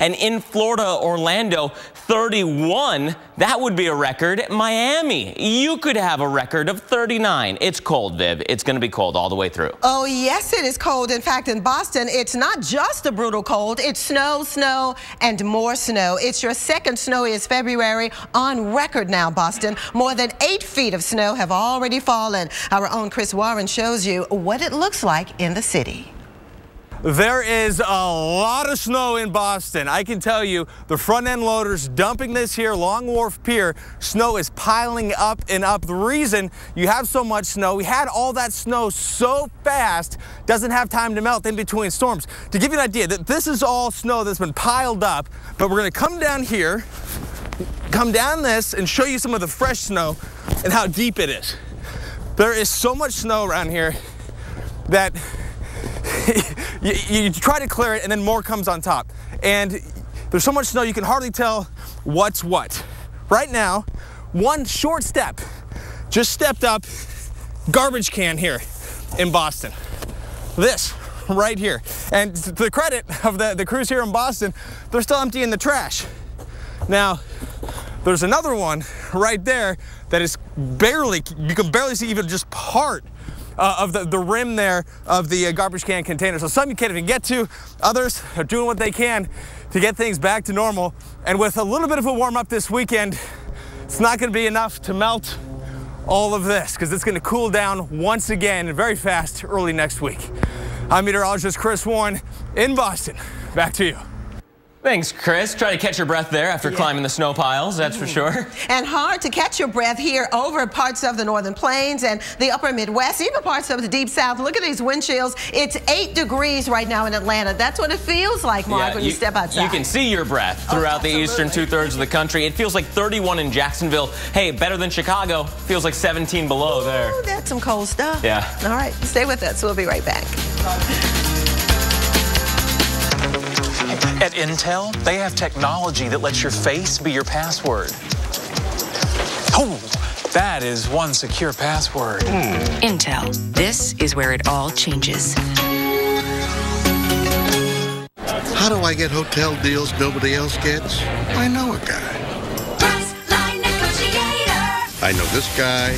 And in Florida, Orlando, 31. That would be a record. Miami, you could have a record of 39. It's cold, Viv. It's going to be cold all the way through. Oh, yes, it is cold. In fact, in Boston, it's not just a brutal cold. It's snow, snow, and more snow. It's your second snowiest February on record now, Boston. More than 8 feet of snow have already fallen. Our own Chris Warren shows you what it looks like in the city. There is a lot of snow in Boston. I can tell you, the front end loaders dumping this here, Long Wharf Pier, snow is piling up and up. The reason you have so much snow, we had all that snow so fast, doesn't have time to melt in between storms. To give you an idea, that this is all snow that's been piled up, but we're gonna come down here, come down this and show you some of the fresh snow and how deep it is. There is so much snow around here that you try to clear it and then more comes on top. And there's so much snow you can hardly tell what's what. Right now, one short step, just stepped up garbage can here in Boston. This right here. And to the credit of the crews here in Boston, they're still emptying the trash. Now, there's another one right there that is barely, you can barely see even just part of the rim there of the garbage can container. So some you can't even get to, others are doing what they can to get things back to normal. And with a little bit of a warm up this weekend, it's not going to be enough to melt all of this because it's going to cool down once again very fast early next week. I'm meteorologist Chris Warren in Boston. Back to you. Thanks, Chris. Try to catch your breath there after climbing the snow piles, that's for sure. And hard to catch your breath here over parts of the northern plains and the upper Midwest, even parts of the deep south. Look at these wind chills. It's 8 degrees right now in Atlanta. That's what it feels like, Mark, when you step outside. You can see your breath throughout the eastern 2/3 of the country. It feels like 31 in Jacksonville. Hey, better than Chicago. Feels like 17 below there. Ooh, that's some cold stuff. Yeah. All right, stay with us. We'll be right back. At Intel, they have technology that lets your face be your password. Oh, that is one secure password. Intel, this is where it all changes. How do I get hotel deals nobody else gets? I know a guy. Priceline Negotiator. I know this guy,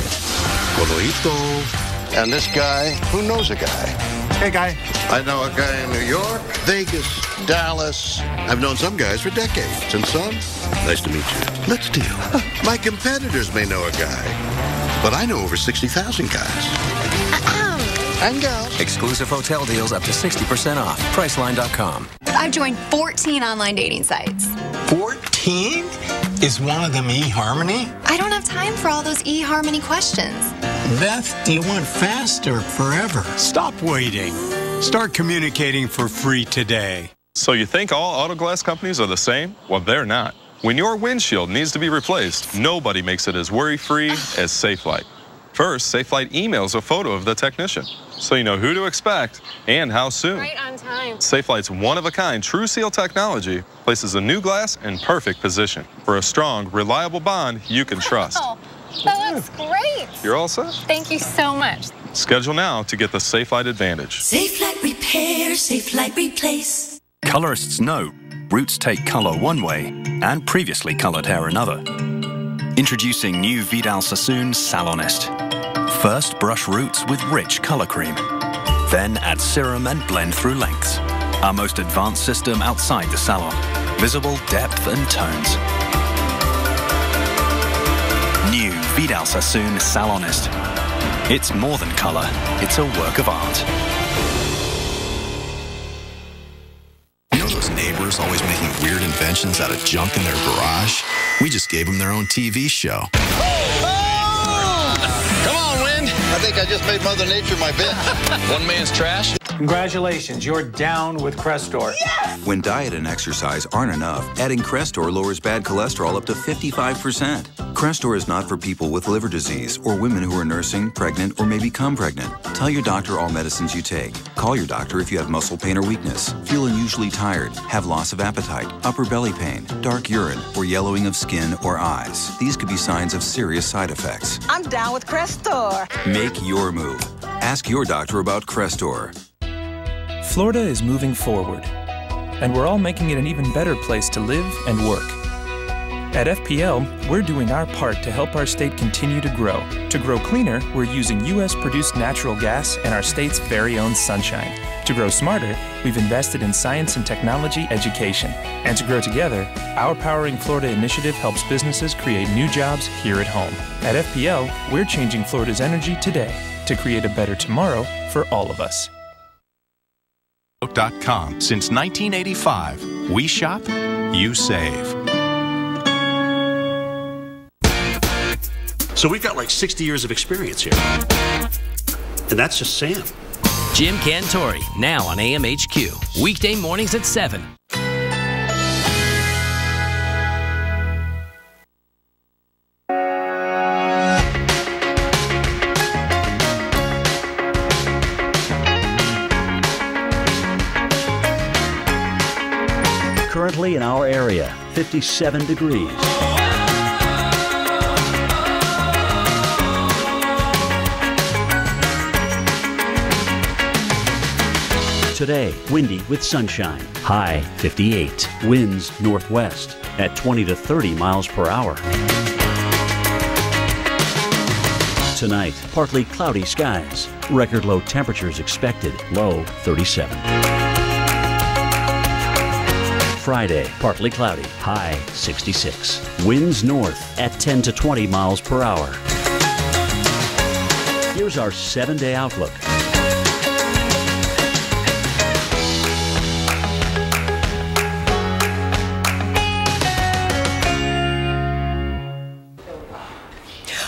Coloito, and this guy who knows a guy. Hey, guy. I know a guy in New York, Vegas, Dallas. I've known some guys for decades, and some, nice to meet you. Let's deal. My competitors may know a guy, but I know over 60,000 guys. And gals. Exclusive hotel deals up to 60% off. Priceline.com. I've joined 14 online dating sites. 14? Is one of them eHarmony? I don't have time for all those eHarmony questions. Beth, do you want fast or forever? Stop waiting. Start communicating for free today. So you think all auto glass companies are the same? Well, they're not. When your windshield needs to be replaced, nobody makes it as worry-free as Safelite. First, Safelite emails a photo of the technician, so you know who to expect and how soon. Right on time. Safelite's one-of-a-kind True Seal technology places a new glass in perfect position for a strong, reliable bond you can trust. Oh, that looks great. You're all set. Thank you so much. Schedule now to get the Safelite Advantage. Safelite Repair, Safelite Replace. Colorists know roots take color one way and previously colored hair another. Introducing new Vidal Sassoon Salonist. First, brush roots with rich color cream. Then add serum and blend through lengths. Our most advanced system outside the salon. Visible depth and tones. New Vidal Sassoon Salonist. It's more than color, it's a work of art. You know those neighbors always making weird inventions out of junk in their garage? We just gave them their own TV show. Come on, Wind. I think I just made Mother Nature my bet. One man's trash. Congratulations, you're down with Crestor. Yes! When diet and exercise aren't enough, adding Crestor lowers bad cholesterol up to 55%. Crestor is not for people with liver disease or women who are nursing, pregnant, or may become pregnant. Tell your doctor all medicines you take. Call your doctor if you have muscle pain or weakness, feel unusually tired, have loss of appetite, upper belly pain, dark urine, or yellowing of skin or eyes. These could be signs of serious side effects. I'm down with Crestor. Make your move. Ask your doctor about Crestor. Florida is moving forward. and we're all making it an even better place to live and work. At FPL, we're doing our part to help our state continue to grow. To grow cleaner, we're using U.S.-produced natural gas and our state's very own sunshine. To grow smarter, we've invested in science and technology education. And to grow together, our Powering Florida initiative helps businesses create new jobs here at home. At FPL, we're changing Florida's energy today to create a better tomorrow for all of us. Since 1985, we shop, you save. So we've got like 60 years of experience here. And that's just Sam. Jim Cantori, now on AMHQ. Weekday mornings at 7. Currently in our area, 57 degrees. Today, windy with sunshine. High 58. Winds northwest at 20 to 30 miles per hour. Tonight, partly cloudy skies. Record low temperatures expected. Low 37. Friday, partly cloudy. High 66. Winds north at 10 to 20 miles per hour. Here's our 7-day outlook.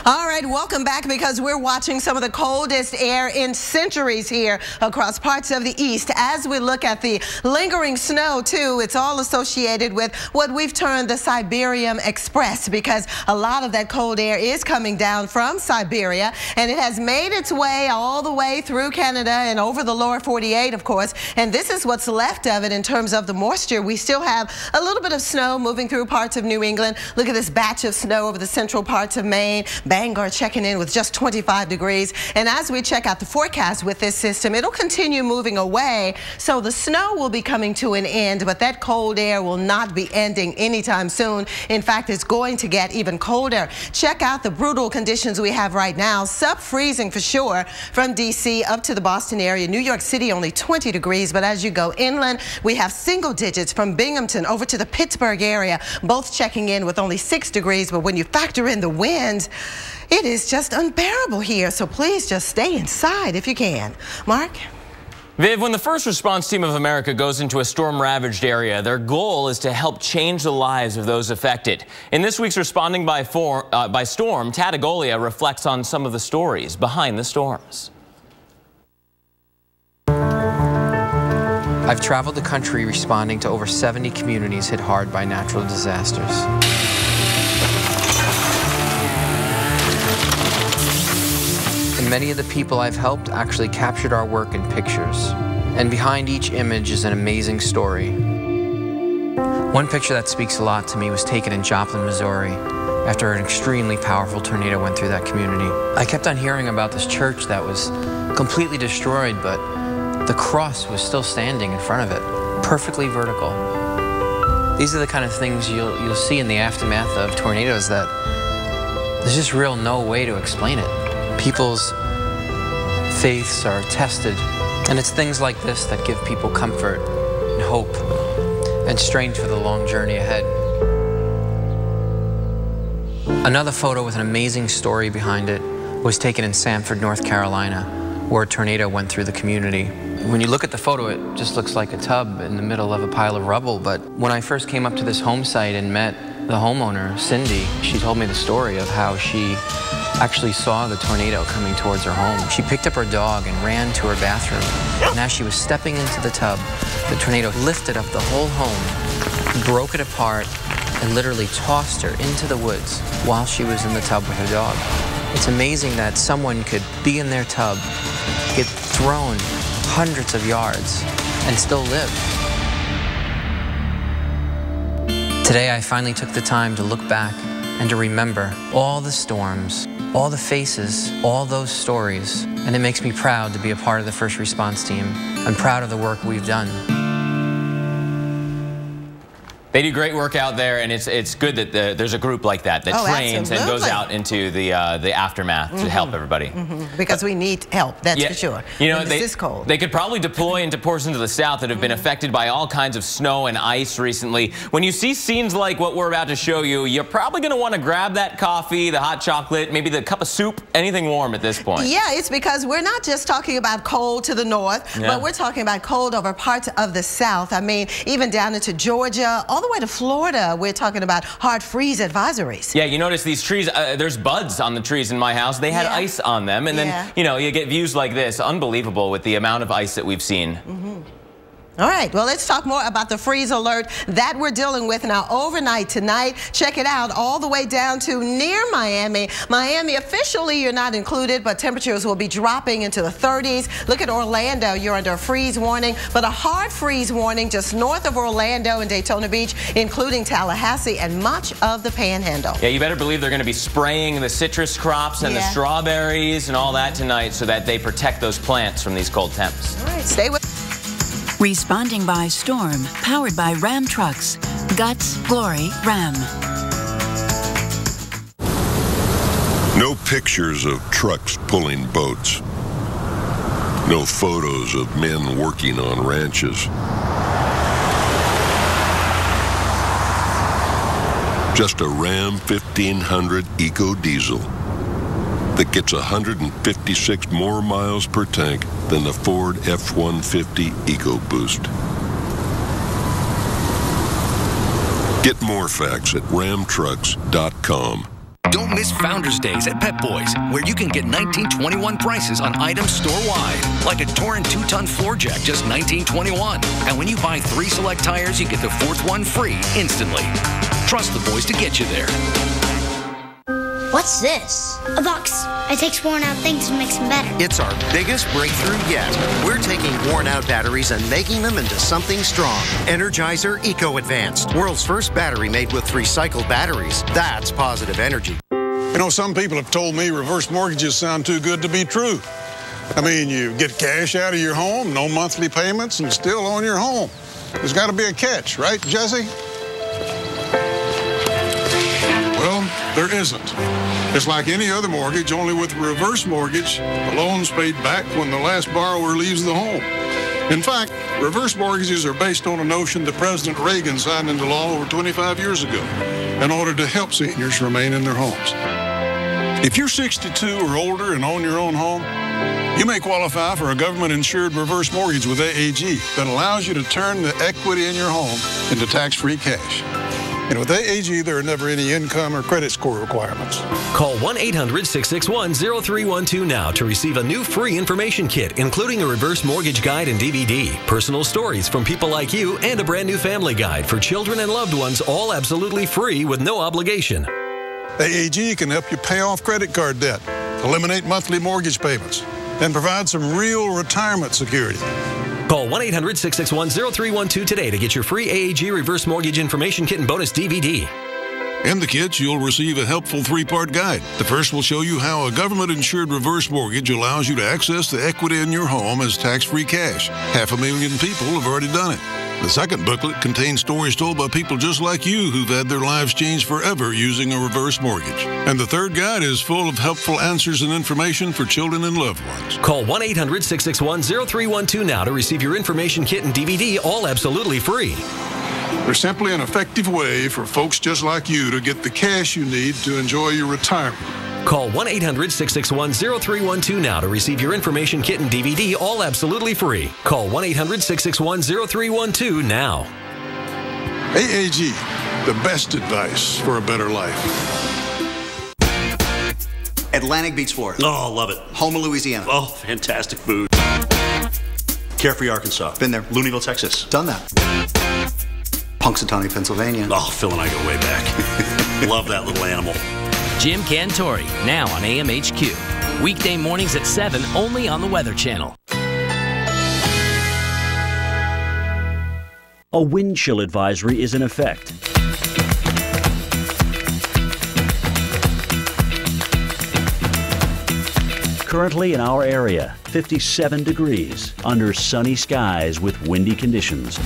All right, welcome back, because we're watching some of the coldest air in centuries here across parts of the east. As we look at the lingering snow, too, it's all associated with what we've termed the Siberian Express, because a lot of that cold air is coming down from Siberia, and it has made its way all the way through Canada and over the lower 48, of course. And this is what's left of it in terms of the moisture. We still have a little bit of snow moving through parts of New England. Look at this batch of snow over the central parts of Maine. Bangor checking in with just 25 degrees. And as we check out the forecast with this system, it'll continue moving away. So the snow will be coming to an end, but that cold air will not be ending anytime soon. In fact, it's going to get even colder. Check out the brutal conditions we have right now. Sub-freezing for sure from D.C. up to the Boston area. New York City only 20 degrees, but as you go inland, we have single digits from Binghamton over to the Pittsburgh area, both checking in with only 6 degrees. But when you factor in the wind, it is just unbearable here, so please just stay inside if you can. Mark? Viv, when the First Response Team of America goes into a storm-ravaged area, their goal is to help change the lives of those affected. In this week's Responding by Storm, Tad Agolia reflects on some of the stories behind the storms. I've traveled the country responding to over 70 communities hit hard by natural disasters. And many of the people I've helped actually captured our work in pictures. And behind each image is an amazing story. One picture that speaks a lot to me was taken in Joplin, Missouri, after an extremely powerful tornado went through that community. I kept on hearing about this church that was completely destroyed, but the cross was still standing in front of it, perfectly vertical. These are the kind of things you'll see in the aftermath of tornadoes that there's just real no way to explain it. People's faiths are tested, and it's things like this that give people comfort and hope and strength for the long journey ahead. Another photo with an amazing story behind it was taken in Sanford, North Carolina, where a tornado went through the community. When you look at the photo, it just looks like a tub in the middle of a pile of rubble, but when I first came up to this home site and met the homeowner, Cindy, she told me the story of how she actually saw the tornado coming towards her home. She picked up her dog and ran to her bathroom, and as she was stepping into the tub, the tornado lifted up the whole home, broke it apart, and literally tossed her into the woods while she was in the tub with her dog. It's amazing that someone could be in their tub, get thrown hundreds of yards, and still live. Today, I finally took the time to look back and to remember all the storms, all the faces, all those stories, and it makes me proud to be a part of the First Response Team. I'm proud of the work we've done. 1 Response Team. I'm proud of the work we've done. They do great work out there, and it's good that there's a group like that trains and goes out into the aftermath to help everybody. Because we need help, that's for sure. You know, this is cold. They could probably deploy into portions of the South that have been affected by all kinds of snow and ice recently. When you see scenes like what we're about to show you, you're probably going to want to grab that coffee, the hot chocolate, maybe the cup of soup, anything warm at this point. Yeah, it's because we're not just talking about cold to the north, but we're talking about cold over parts of the South. I mean, even down into Georgia, all the way to Florida, we're talking about hard freeze advisories. Yeah, you notice these trees, there's buds on the trees in my house. They had ice on them, and then, you know, you get views like this. Unbelievable with the amount of ice that we've seen. All right, well, let's talk more about the freeze alert that we're dealing with now overnight tonight. Check it out all the way down to near Miami. Miami, officially, you're not included, but temperatures will be dropping into the 30s. Look at Orlando. You're under a freeze warning, but a hard freeze warning just north of Orlando and Daytona Beach, including Tallahassee and much of the Panhandle. Yeah, you better believe they're going to be spraying the citrus crops and the strawberries and all that tonight so that they protect those plants from these cold temps. All right, stay with Responding by storm, powered by Ram trucks. Guts, glory, Ram. No pictures of trucks pulling boats. No photos of men working on ranches. Just a Ram 1500 Eco Diesel that gets 156 more miles per tank than the Ford F-150 EcoBoost. Get more facts at ramtrucks.com. Don't miss Founders Days at Pep Boys, where you can get 1921 prices on items store-wide, like a Torrent 2-ton floor jack, just $19.21. And when you buy 3 select tires, you get the 4th one free instantly. Trust the boys to get you there. What's this? A box. It takes worn-out things and makes them better. It's our biggest breakthrough yet. We're taking worn-out batteries and making them into something strong. Energizer Eco Advanced. World's first battery made with recycled batteries. That's positive energy. You know, some people have told me reverse mortgages sound too good to be true. I mean, you get cash out of your home, no monthly payments, and still own your home. There's got to be a catch, right, Jesse? Well, there isn't. It's like any other mortgage, only with reverse mortgage, the loan's paid back when the last borrower leaves the home. In fact, reverse mortgages are based on a notion that President Reagan signed into law over 25 years ago in order to help seniors remain in their homes. If you're 62 or older and own your own home, you may qualify for a government-insured reverse mortgage with AAG that allows you to turn the equity in your home into tax-free cash. And with AAG, there are never any income or credit score requirements. Call 1-800-661-0312 now to receive a new free information kit, including a reverse mortgage guide and DVD, personal stories from people like you, and a brand new family guide for children and loved ones, all absolutely free with no obligation. AAG can help you pay off credit card debt, eliminate monthly mortgage payments, and provide some real retirement security. Call 1-800-661-0312 today to get your free AAG reverse mortgage information kit and bonus DVD. In the kits, you'll receive a helpful 3-part guide. The first will show you how a government-insured reverse mortgage allows you to access the equity in your home as tax-free cash. 500,000 people have already done it. The second booklet contains stories told by people just like you who've had their lives changed forever using a reverse mortgage. And the third guide is full of helpful answers and information for children and loved ones. Call 1-800-661-0312 now to receive your information kit and DVD, all absolutely free. They're simply an effective way for folks just like you to get the cash you need to enjoy your retirement. Call 1-800-661-0312 now to receive your information kit and DVD, all absolutely free. Call 1-800-661-0312 now. AAG, the best advice for a better life. Atlantic Beach, Florida. Oh, love it. Houma, Louisiana. Oh, fantastic food. Carefree, Arkansas. Been there. Looneyville, Texas. Done that. Punxsutawney, Pennsylvania. Oh, Phil and I go way back. Love that little animal. Jim Cantori, now on AMHQ. Weekday mornings at 7, only on the Weather Channel. A wind chill advisory is in effect. Currently in our area, 57 degrees under sunny skies with windy conditions.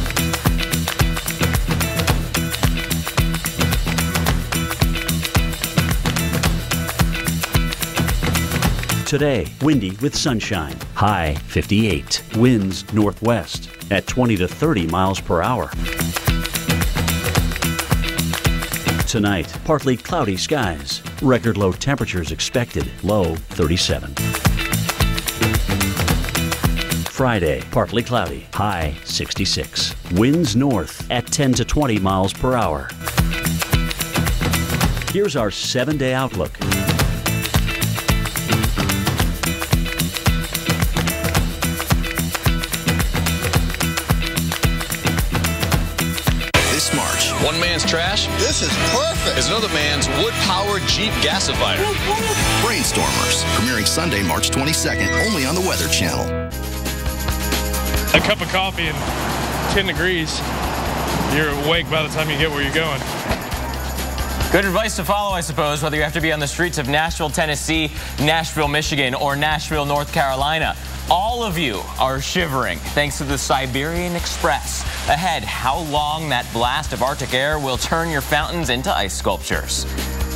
Today, windy with sunshine. High 58. Winds northwest at 20 to 30 miles per hour. Tonight, partly cloudy skies. Record low temperatures expected. Low 37. Friday, partly cloudy. High 66. Winds north at 10 to 20 miles per hour. Here's our 7-day outlook. This March, one man's trash, this is perfect, is another man's wood-powered Jeep gasifier. Brainstormers, premiering Sunday, March 22nd, only on the Weather Channel. A cup of coffee and 10 degrees, you're awake by the time you get where you're going. Good advice to follow, I suppose, whether you have to be on the streets of Nashville, Tennessee, Nashville, Michigan, or Nashville, North Carolina. All of you are shivering thanks to the Siberian Express. Ahead, how long that blast of Arctic air will turn your fountains into ice sculptures.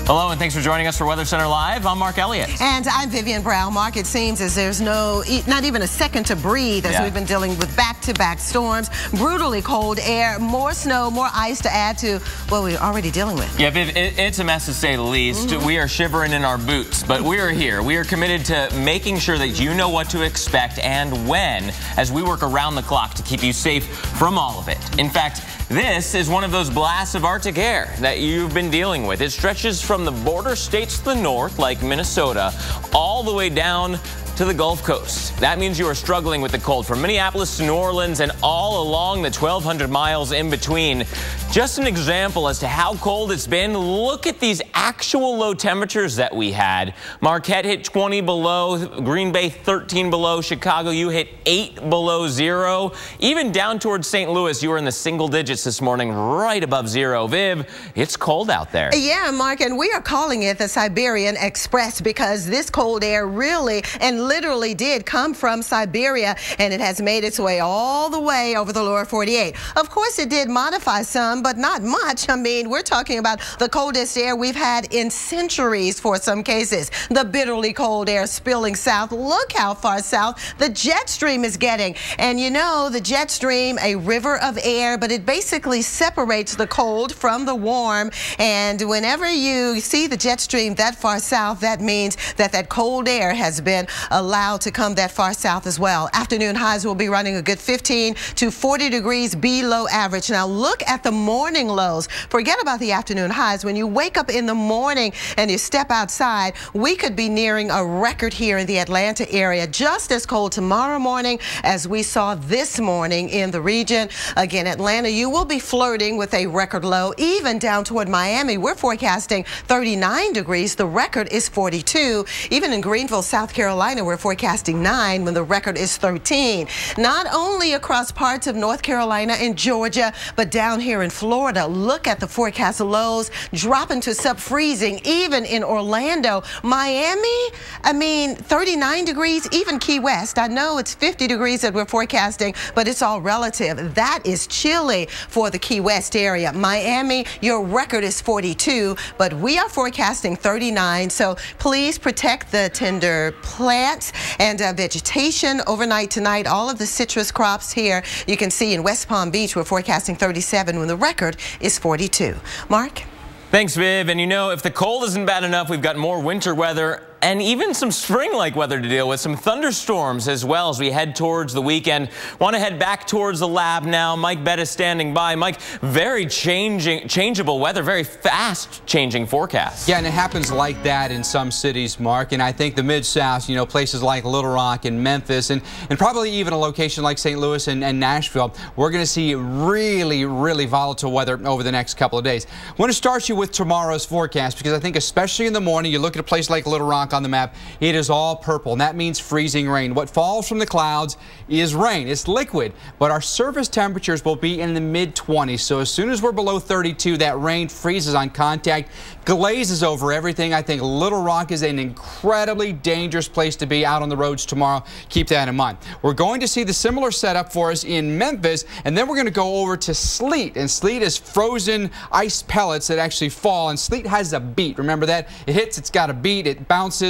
Hello, and thanks for joining us for Weather Center Live. I'm Mark Elliott. And I'm Vivian Brown. Mark, it seems as there's not even a second to breathe as we've been dealing with back-to-back storms, brutally cold air, more snow, more ice to add to what we're already dealing with. Yeah, Viv, it's a mess to say the least. We are shivering in our boots, but we are here. We are committed to making sure that you know what to expect and when as we work around the clock to keep you safe from all of it. In fact, this is one of those blasts of Arctic air that you've been dealing with. It stretches from the border states to the north, like Minnesota, all the way down to the Gulf Coast. That means you are struggling with the cold from Minneapolis to New Orleans and all along the 1,200 miles in between. Just an example as to how cold it's been. Look at these actual low temperatures that we had. Marquette hit 20 below, Green Bay 13 below, Chicago, you hit 8 below zero. Even down towards St. Louis, you were in the single digits this morning, right above zero. Viv, it's cold out there. Yeah, Mark, and we are calling it the Siberian Express because this cold air really and literally did come from Siberia, and it has made its way all the way over the lower 48. Of course, it did modify some, but not much. I mean, we're talking about the coldest air we've had in centuries for some cases. The bitterly cold air spilling south. Look how far south the jet stream is getting. And you know, the jet stream, a river of air, but it basically separates the cold from the warm. And whenever you see the jet stream that far south, that means that that cold air has been allowed to come that far south as well. Afternoon highs will be running a good 15 to 40 degrees below average. Now look at the morning lows. Forget about the afternoon highs. When you wake up in the morning and you step outside, we could be nearing a record here in the Atlanta area. Just as cold tomorrow morning as we saw this morning in the region. Again, Atlanta, you will be flirting with a record low. Even down toward Miami, we're forecasting 39 degrees. The record is 42. Even in Greenville, South Carolina, we're forecasting 9 when the record is 13. Not only across parts of North Carolina and Georgia, but down here in Florida. Look at the forecast lows dropping to sub-freezing even in Orlando. Miami, I mean, 39 degrees, even Key West. I know it's 50 degrees that we're forecasting, but it's all relative. That is chilly for the Key West area. Miami, your record is 42, but we are forecasting 39. So please protect the tender plants and vegetation overnight tonight. All of the citrus crops here, you can see in West Palm Beach, we're forecasting 37 when the record is 42. Mark? Thanks, Viv. And you know, if the cold isn't bad enough, we've got more winter weather and even some spring-like weather to deal with, some thunderstorms as well as we head towards the weekend. Want to head back towards the lab now. Mike Bettis standing by. Mike, very changeable weather, very fast-changing forecast. Yeah, and it happens like that in some cities, Mark. And I think the Mid-South, you know, places like Little Rock and Memphis and probably even a location like St. Louis and Nashville, we're going to see really, really volatile weather over the next couple of days. I want to start you with tomorrow's forecast because I think especially in the morning, you look at a place like Little Rock on the map, it is all purple, and that means freezing rain. What falls from the clouds is rain. It's liquid, but our surface temperatures will be in the mid-20s. So as soon as we're below 32, that rain freezes on contact, glazes over everything. I think Little Rock is an incredibly dangerous place to be out on the roads tomorrow. Keep that in mind. We're going to see the similar setup for us in Memphis, and then we're going to go over to sleet, and sleet is frozen ice pellets that actually fall, and sleet has a beat. Remember that? It hits, it's got a beat, it bounces.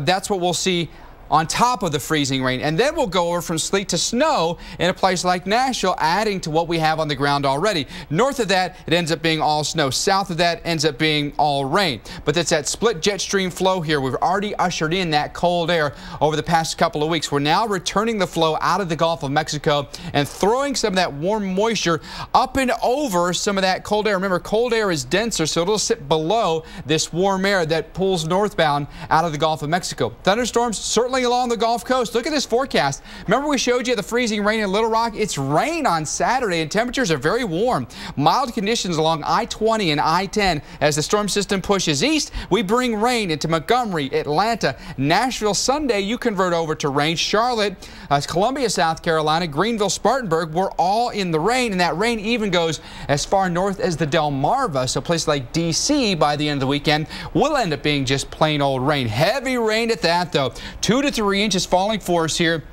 That's what we'll see on top of the freezing rain, and then we'll go over from sleet to snow in a place like Nashville, adding to what we have on the ground already. North of that, it ends up being all snow. South of that ends up being all rain. But it's that split jet stream flow here. We've already ushered in that cold air over the past couple of weeks. We're now returning the flow out of the Gulf of Mexico and throwing some of that warm moisture up and over some of that cold air. Remember, cold air is denser, so it'll sit below this warm air that pulls northbound out of the Gulf of Mexico. Thunderstorms certainly along the Gulf Coast. Look at this forecast. Remember we showed you the freezing rain in Little Rock? It's rain on Saturday and temperatures are very warm. Mild conditions along I-20 and I-10. As the storm system pushes east, we bring rain into Montgomery, Atlanta, Nashville. Sunday, you convert over to rain. Charlotte, Columbia, South Carolina, Greenville, Spartanburg, we're all in the rain, and that rain even goes as far north as the Delmarva. So places like D.C. by the end of the weekend will end up being just plain old rain. Heavy rain at that, though. 2 to 3 inches falling for us here.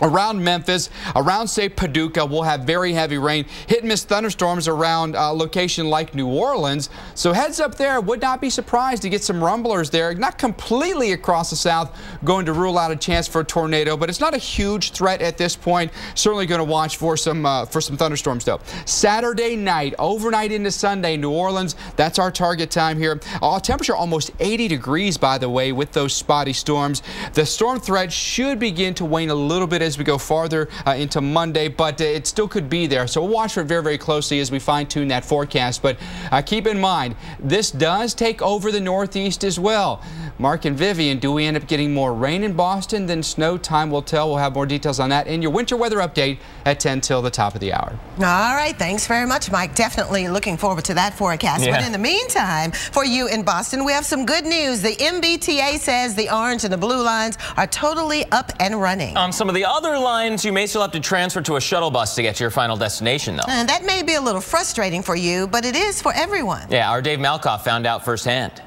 Around Memphis, around, say, Paducah, we'll have very heavy rain. Hit and miss thunderstorms around a location like New Orleans. So heads up there. Would not be surprised to get some rumblers there. Not completely across the south, going to rule out a chance for a tornado, but it's not a huge threat at this point. Certainly going to watch for some thunderstorms, though. Saturday night, overnight into Sunday, New Orleans, that's our target time here. Temperature almost 80 degrees, by the way, with those spotty storms. The storm threat should begin to wane a little bit as we go farther into Monday, but it still could be there. So we'll watch for it very, very closely as we fine-tune that forecast. But keep in mind, this does take over the Northeast as well. Mark and Vivian, do we end up getting more rain in Boston than snow? Time will tell. We'll have more details on that in your winter weather update at 10 till the top of the hour. All right. Thanks very much, Mike. Definitely looking forward to that forecast. Yeah. But in the meantime, for you in Boston, we have some good news. The MBTA says the orange and the blue lines are totally up and running. Some of the other lines, you may still have to transfer to a shuttle bus to get to your final destination, though. And that may be a little frustrating for you, but it is for everyone. Yeah, our Dave Malkoff found out firsthand.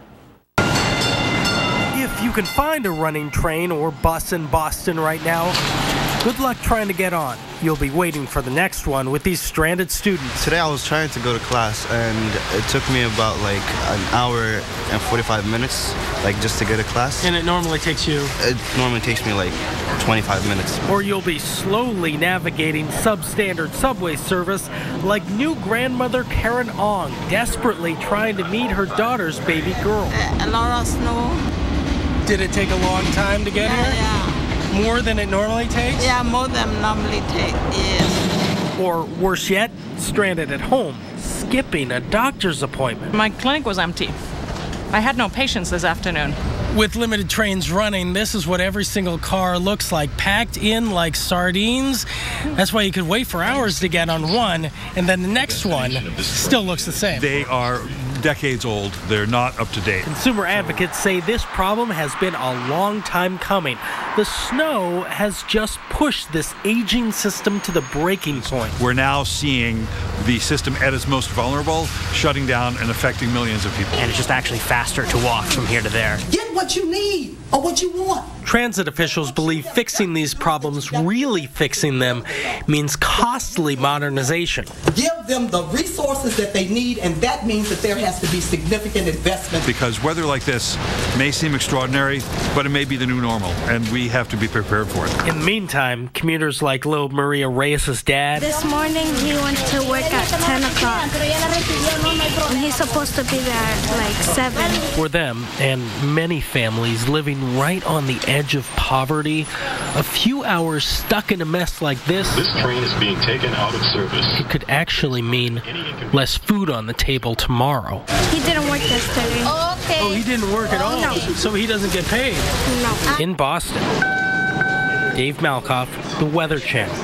If you can find a running train or bus in Boston right now, good luck trying to get on. You'll be waiting for the next one with these stranded students. Today I was trying to go to class and it took me about like an hour and 45 minutes, like just to get to class. And it normally takes you? It normally takes me like 25 minutes. Or you'll be slowly navigating substandard subway service like new grandmother Karen Ong, desperately trying to meet her daughter's baby girl. A lot of snow. Did it take a long time to get here? Yeah. More than it normally takes? Yeah, more than normally take, yes. Or worse yet, stranded at home, skipping a doctor's appointment. My clinic was empty. I had no patients this afternoon. With limited trains running, this is what every single car looks like, packed in like sardines. That's why you could wait for hours to get on one, and then the next one still looks the same. They are decades old. They're not up to date. Consumer advocates say this problem has been a long time coming. The snow has just pushed this aging system to the breaking point. We're now seeing the system at its most vulnerable, shutting down and affecting millions of people. And it's just actually faster to walk from here to there. Get what you need or what you want. Transit officials believe fixing these problems, really fixing them, means costly modernization. Give them the resources that they need, and that means that there has to be significant investment. Because weather like this may seem extraordinary, but it may be the new normal, and we have to be prepared for it. In the meantime, commuters like little Maria Reyes' dad. This morning he went to work at 10 o'clock. And he's supposed to be there at like 7. For them, and many families living right on the edge of poverty, a few hours stuck in a mess like this. This train is being taken out of service. It could actually mean less food on the table tomorrow. He didn't work yesterday. Okay. Oh, he didn't work at all? No. So he doesn't get paid? No. In Boston, Dave Malkoff, The Weather Channel.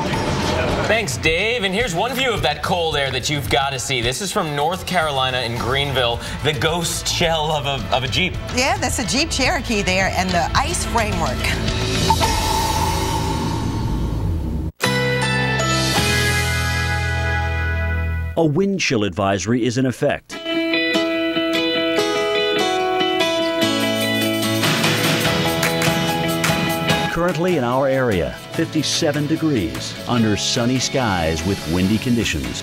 Thanks, Dave. And here's one view of that cold air that you've got to see. This is from North Carolina in Greenville, the ghost shell of a Jeep. Yeah, that's a Jeep Cherokee there and the ice framework. A wind chill advisory is in effect. Currently in our area, 57 degrees under sunny skies with windy conditions.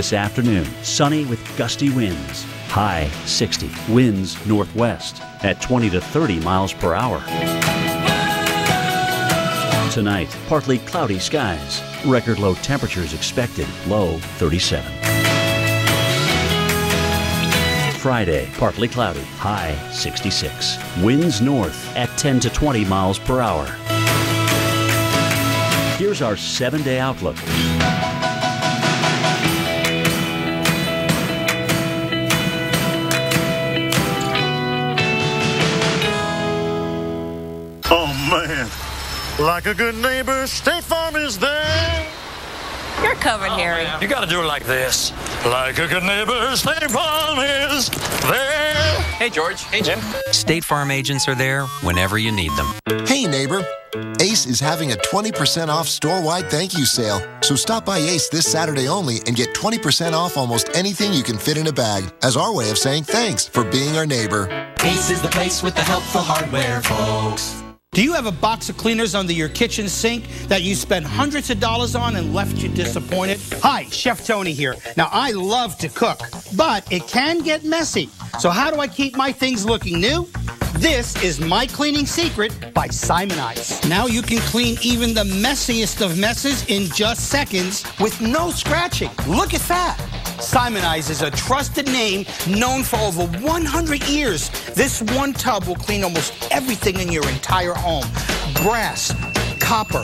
this afternoon. Sunny with gusty winds. High 60. Winds northwest at 20 to 30 miles per hour. Tonight, partly cloudy skies. Record low temperatures expected. Low 37. Friday, partly cloudy. High 66. Winds north at 10 to 20 miles per hour. Here's our 7-day outlook. Oh man, like a good neighbor, State Farm is there. You're covered, Harry. You gotta do it like this. Like a good neighbor, State Farm is there. Hey, George. Hey, Jim. State Farm agents are there whenever you need them. Hey, neighbor. Ace is having a 20% off store-wide thank you sale. So stop by Ace this Saturday only and get 20% off almost anything you can fit in a bag as our way of saying thanks for being our neighbor. Ace is the place with the helpful hardware, folks. Do you have a box of cleaners under your kitchen sink that you spent hundreds of dollars on and left you disappointed? Hi, Chef Tony here. Now, I love to cook, but it can get messy. So how do I keep my things looking new? This is My Cleaning Secret by Simonize. Now you can clean even the messiest of messes in just seconds with no scratching. Look at that. Simonize is a trusted name known for over 100 years. This one tub will clean almost everything in your entire home. Brass, copper,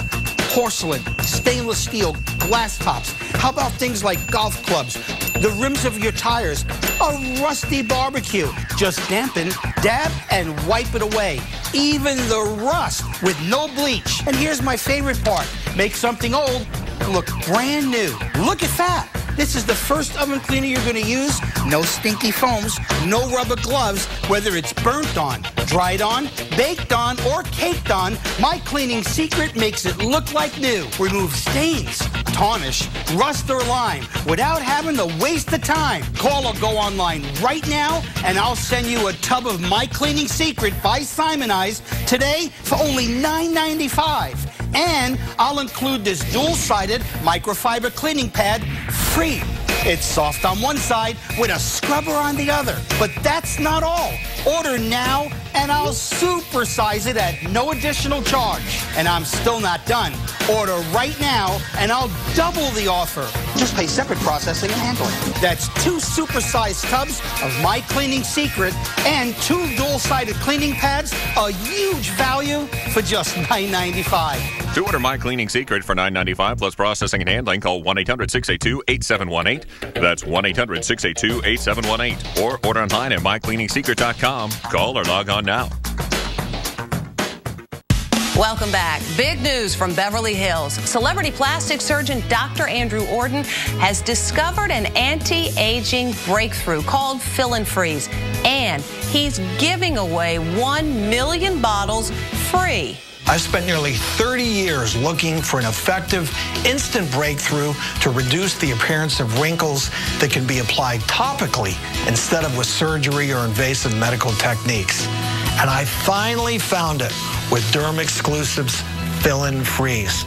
porcelain, stainless steel, glass tops. How about things like golf clubs, the rims of your tires, a rusty barbecue? Just dampen, dab, and wipe it away. Even the rust with no bleach. And here's my favorite part. Make something old look brand new. Look at that. This is the first oven cleaner you're going to use. No stinky foams, no rubber gloves, whether it's burnt on, dried on, baked on, or caked on. My Cleaning Secret makes it look like new. Remove stains, tarnish, rust, or lime without having to waste the time. Call or go online right now, and I'll send you a tub of My Cleaning Secret by Simonize today for only $9.95. And I'll include this dual-sided microfiber cleaning pad free. It's soft on one side with a scrubber on the other. But that's not all. Order now and I'll supersize it at no additional charge. And I'm still not done. Order right now and I'll double the offer. Just pay separate processing and handling. That's 2 supersized tubs of My Cleaning Secret and 2 dual-sided cleaning pads, a huge value for just $9.95. To order My Cleaning Secret for $9.95 plus processing and handling, call 1-800-682-8718. That's 1-800-682-8718. Or order online at mycleaningsecret.com. Call or log on now. Welcome back. Big news from Beverly Hills. Celebrity plastic surgeon Dr. Andrew Orden has discovered an anti-aging breakthrough called Fill and Freeze. And he's giving away 1 million bottles free. I've spent nearly 30 years looking for an effective, instant breakthrough to reduce the appearance of wrinkles that can be applied topically instead of with surgery or invasive medical techniques. And I finally found it with Derm Exclusives Fill and Freeze.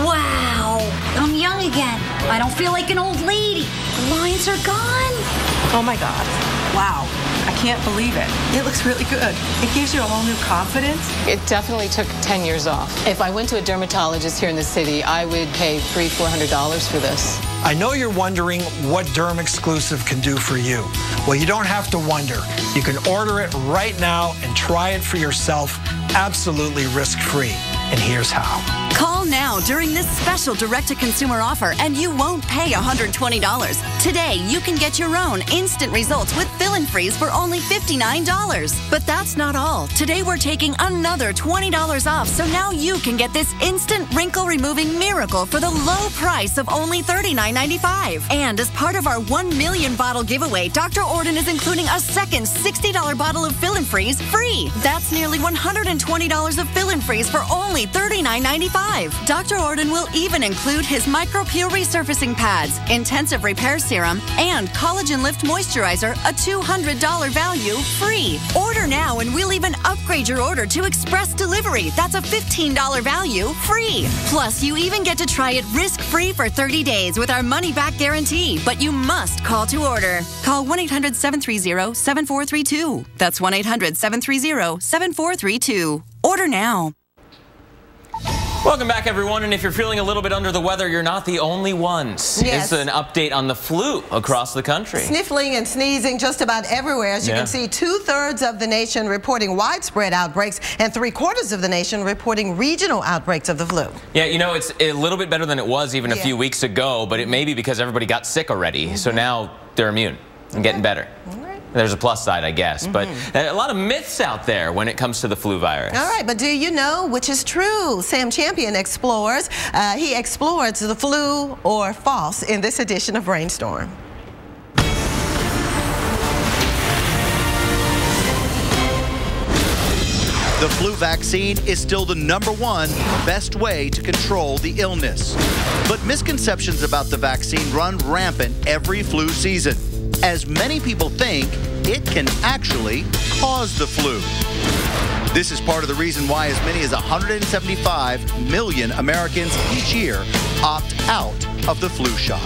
Wow, I'm young again. I don't feel like an old lady. The lines are gone. Oh my God. Wow. I can't believe it. It looks really good. It gives you a whole new confidence. It definitely took 10 years off. If I went to a dermatologist here in the city, I would pay $300-400 for this. I know you're wondering what Derm Exclusive can do for you. Well, you don't have to wonder. You can order it right now and try it for yourself absolutely risk-free. And here's how. Call now during this special direct-to-consumer offer and you won't pay $120. Today, you can get your own instant results with Fill and Freeze for only $59. But that's not all. Today, we're taking another $20 off, so now you can get this instant wrinkle-removing miracle for the low price of only $39.95. And as part of our 1 million bottle giveaway, Dr. Orden is including a second $60 bottle of Fill and Freeze free. That's nearly $120 of Fill and Freeze for only $39.95. $125. Dr. Orden will even include his micro-peel resurfacing pads, intensive repair serum, and Collagen Lift Moisturizer, a $200 value, free. Order now and we'll even upgrade your order to express delivery. That's a $15 value, free. Plus, you even get to try it risk-free for 30 days with our money-back guarantee. But you must call to order. Call 1-800-730-7432. That's 1-800-730-7432. Order now. Welcome back, everyone. And if you're feeling a little bit under the weather, you're not the only ones. Yes. It's an update on the flu across the country. Sniffling and sneezing just about everywhere. As you can see, 2/3 of the nation reporting widespread outbreaks and 3/4 of the nation reporting regional outbreaks of the flu. Yeah, you know, it's a little bit better than it was even a few weeks ago, but it may be because everybody got sick already. So now they're immune and getting better. There's a plus side, I guess, but a lot of myths out there when it comes to the flu virus. All right, but do you know which is true? Sam Champion explores. He explores the flu or false in this edition of Brainstorm. The flu vaccine is still the #1 best way to control the illness. But misconceptions about the vaccine run rampant every flu season. As many people think, it can actually cause the flu. This is part of the reason why as many as 175 million Americans each year opt out of the flu shot.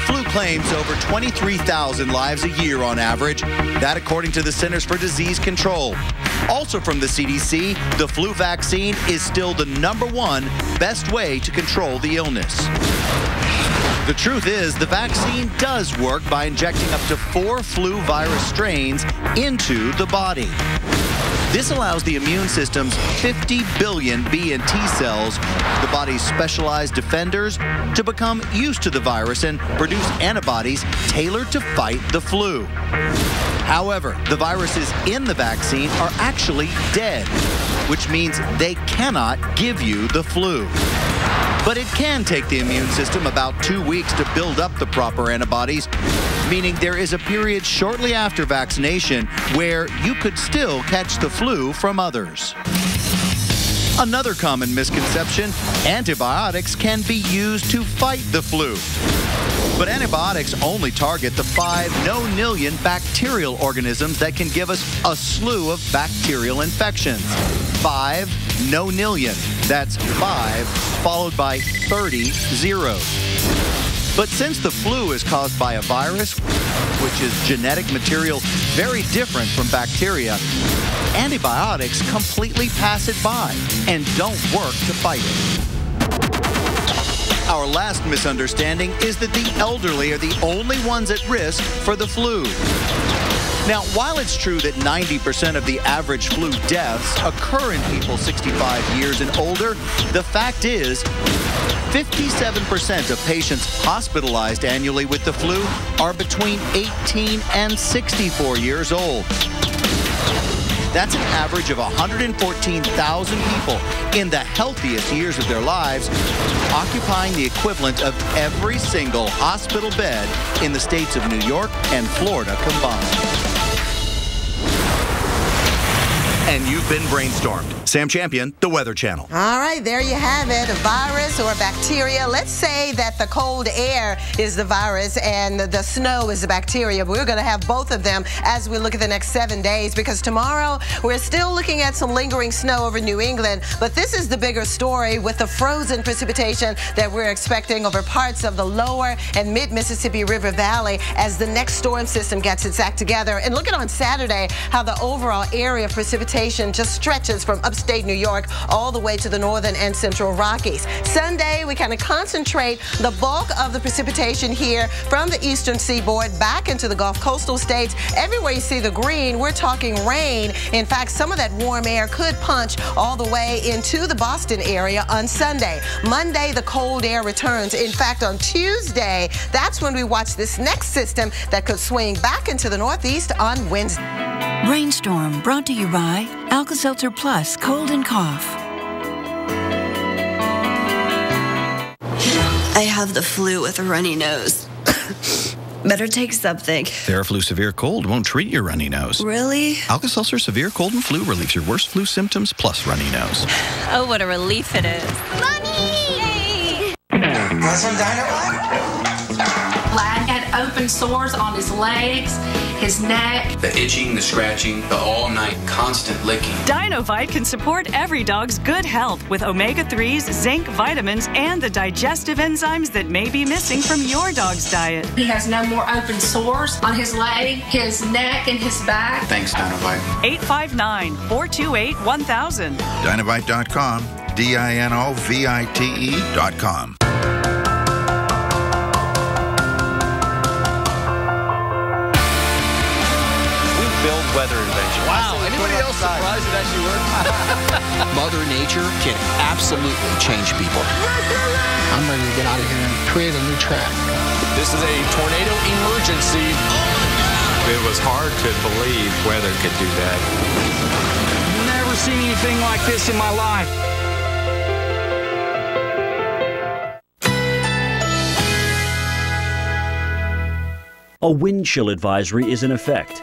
Flu claims over 23,000 lives a year on average. That according to the Centers for Disease Control. Also from the CDC, the flu vaccine is still the #1 best way to control the illness. The truth is, the vaccine does work by injecting up to 4 flu virus strains into the body. This allows the immune system's 50 billion B and T cells, the body's specialized defenders, to become used to the virus and produce antibodies tailored to fight the flu. However, the viruses in the vaccine are actually dead, which means they cannot give you the flu. But it can take the immune system about 2 weeks to build up the proper antibodies, meaning there is a period shortly after vaccination where you could still catch the flu from others. Another common misconception, antibiotics can be used to fight the flu. But antibiotics only target the 5 nonillion bacterial organisms that can give us a slew of bacterial infections. 5 nonillion. That's 5 followed by 30 zeros. But since the flu is caused by a virus, which is genetic material very different from bacteria, antibiotics completely pass it by and don't work to fight it. Our last misunderstanding is that the elderly are the only ones at risk for the flu. Now, while it's true that 90% of the average flu deaths occur in people 65 years and older, the fact is 57% of patients hospitalized annually with the flu are between 18 and 64 years old. That's an average of 114,000 people in the healthiest years of their lives, occupying the equivalent of every single hospital bed in the states of New York and Florida combined. And you've been brainstormed. Sam Champion, The Weather Channel. All right, there you have it, a virus or bacteria. Let's say that the cold air is the virus and the snow is the bacteria. We're going to have both of them as we look at the next 7 days, because tomorrow we're still looking at some lingering snow over New England. But this is the bigger story with the frozen precipitation that we're expecting over parts of the lower and mid-Mississippi River Valley as the next storm system gets its act together. And look at on Saturday how the overall area of precipitation just stretches from upstate New York all the way to the northern and central Rockies. Sunday, we kind of concentrate the bulk of the precipitation here from the eastern seaboard back into the Gulf coastal states. Everywhere you see the green, we're talking rain. In fact, some of that warm air could punch all the way into the Boston area on Sunday. Monday, the cold air returns. In fact, on Tuesday, that's when we watch this next system that could swing back into the northeast on Wednesday. Brainstorm brought to you by Alka-Seltzer Plus Cold and Cough. I have the flu with a runny nose. Better take something. Theraflu Severe Cold won't treat your runny nose. Really? Alka-Seltzer Severe Cold and Flu relieves your worst flu symptoms plus runny nose. Oh, what a relief it is. Money! Want some Dynamite? Lad had open sores on his legs, his neck. The itching, the scratching, the all-night constant licking. Dinovite can support every dog's good health with omega-3s, zinc, vitamins, and the digestive enzymes that may be missing from your dog's diet. He has no more open sores on his leg, his neck, and his back. Thanks, Dinovite. 859-428-1000. Dinovite.com, DINOVITE.com. Build weather invention. Wow, anybody else surprised it actually worked? Mother Nature can absolutely change people. I'm ready to get out of here and create a new track. This is a tornado emergency. It was hard to believe weather could do that. Never seen anything like this in my life. A wind chill advisory is in effect.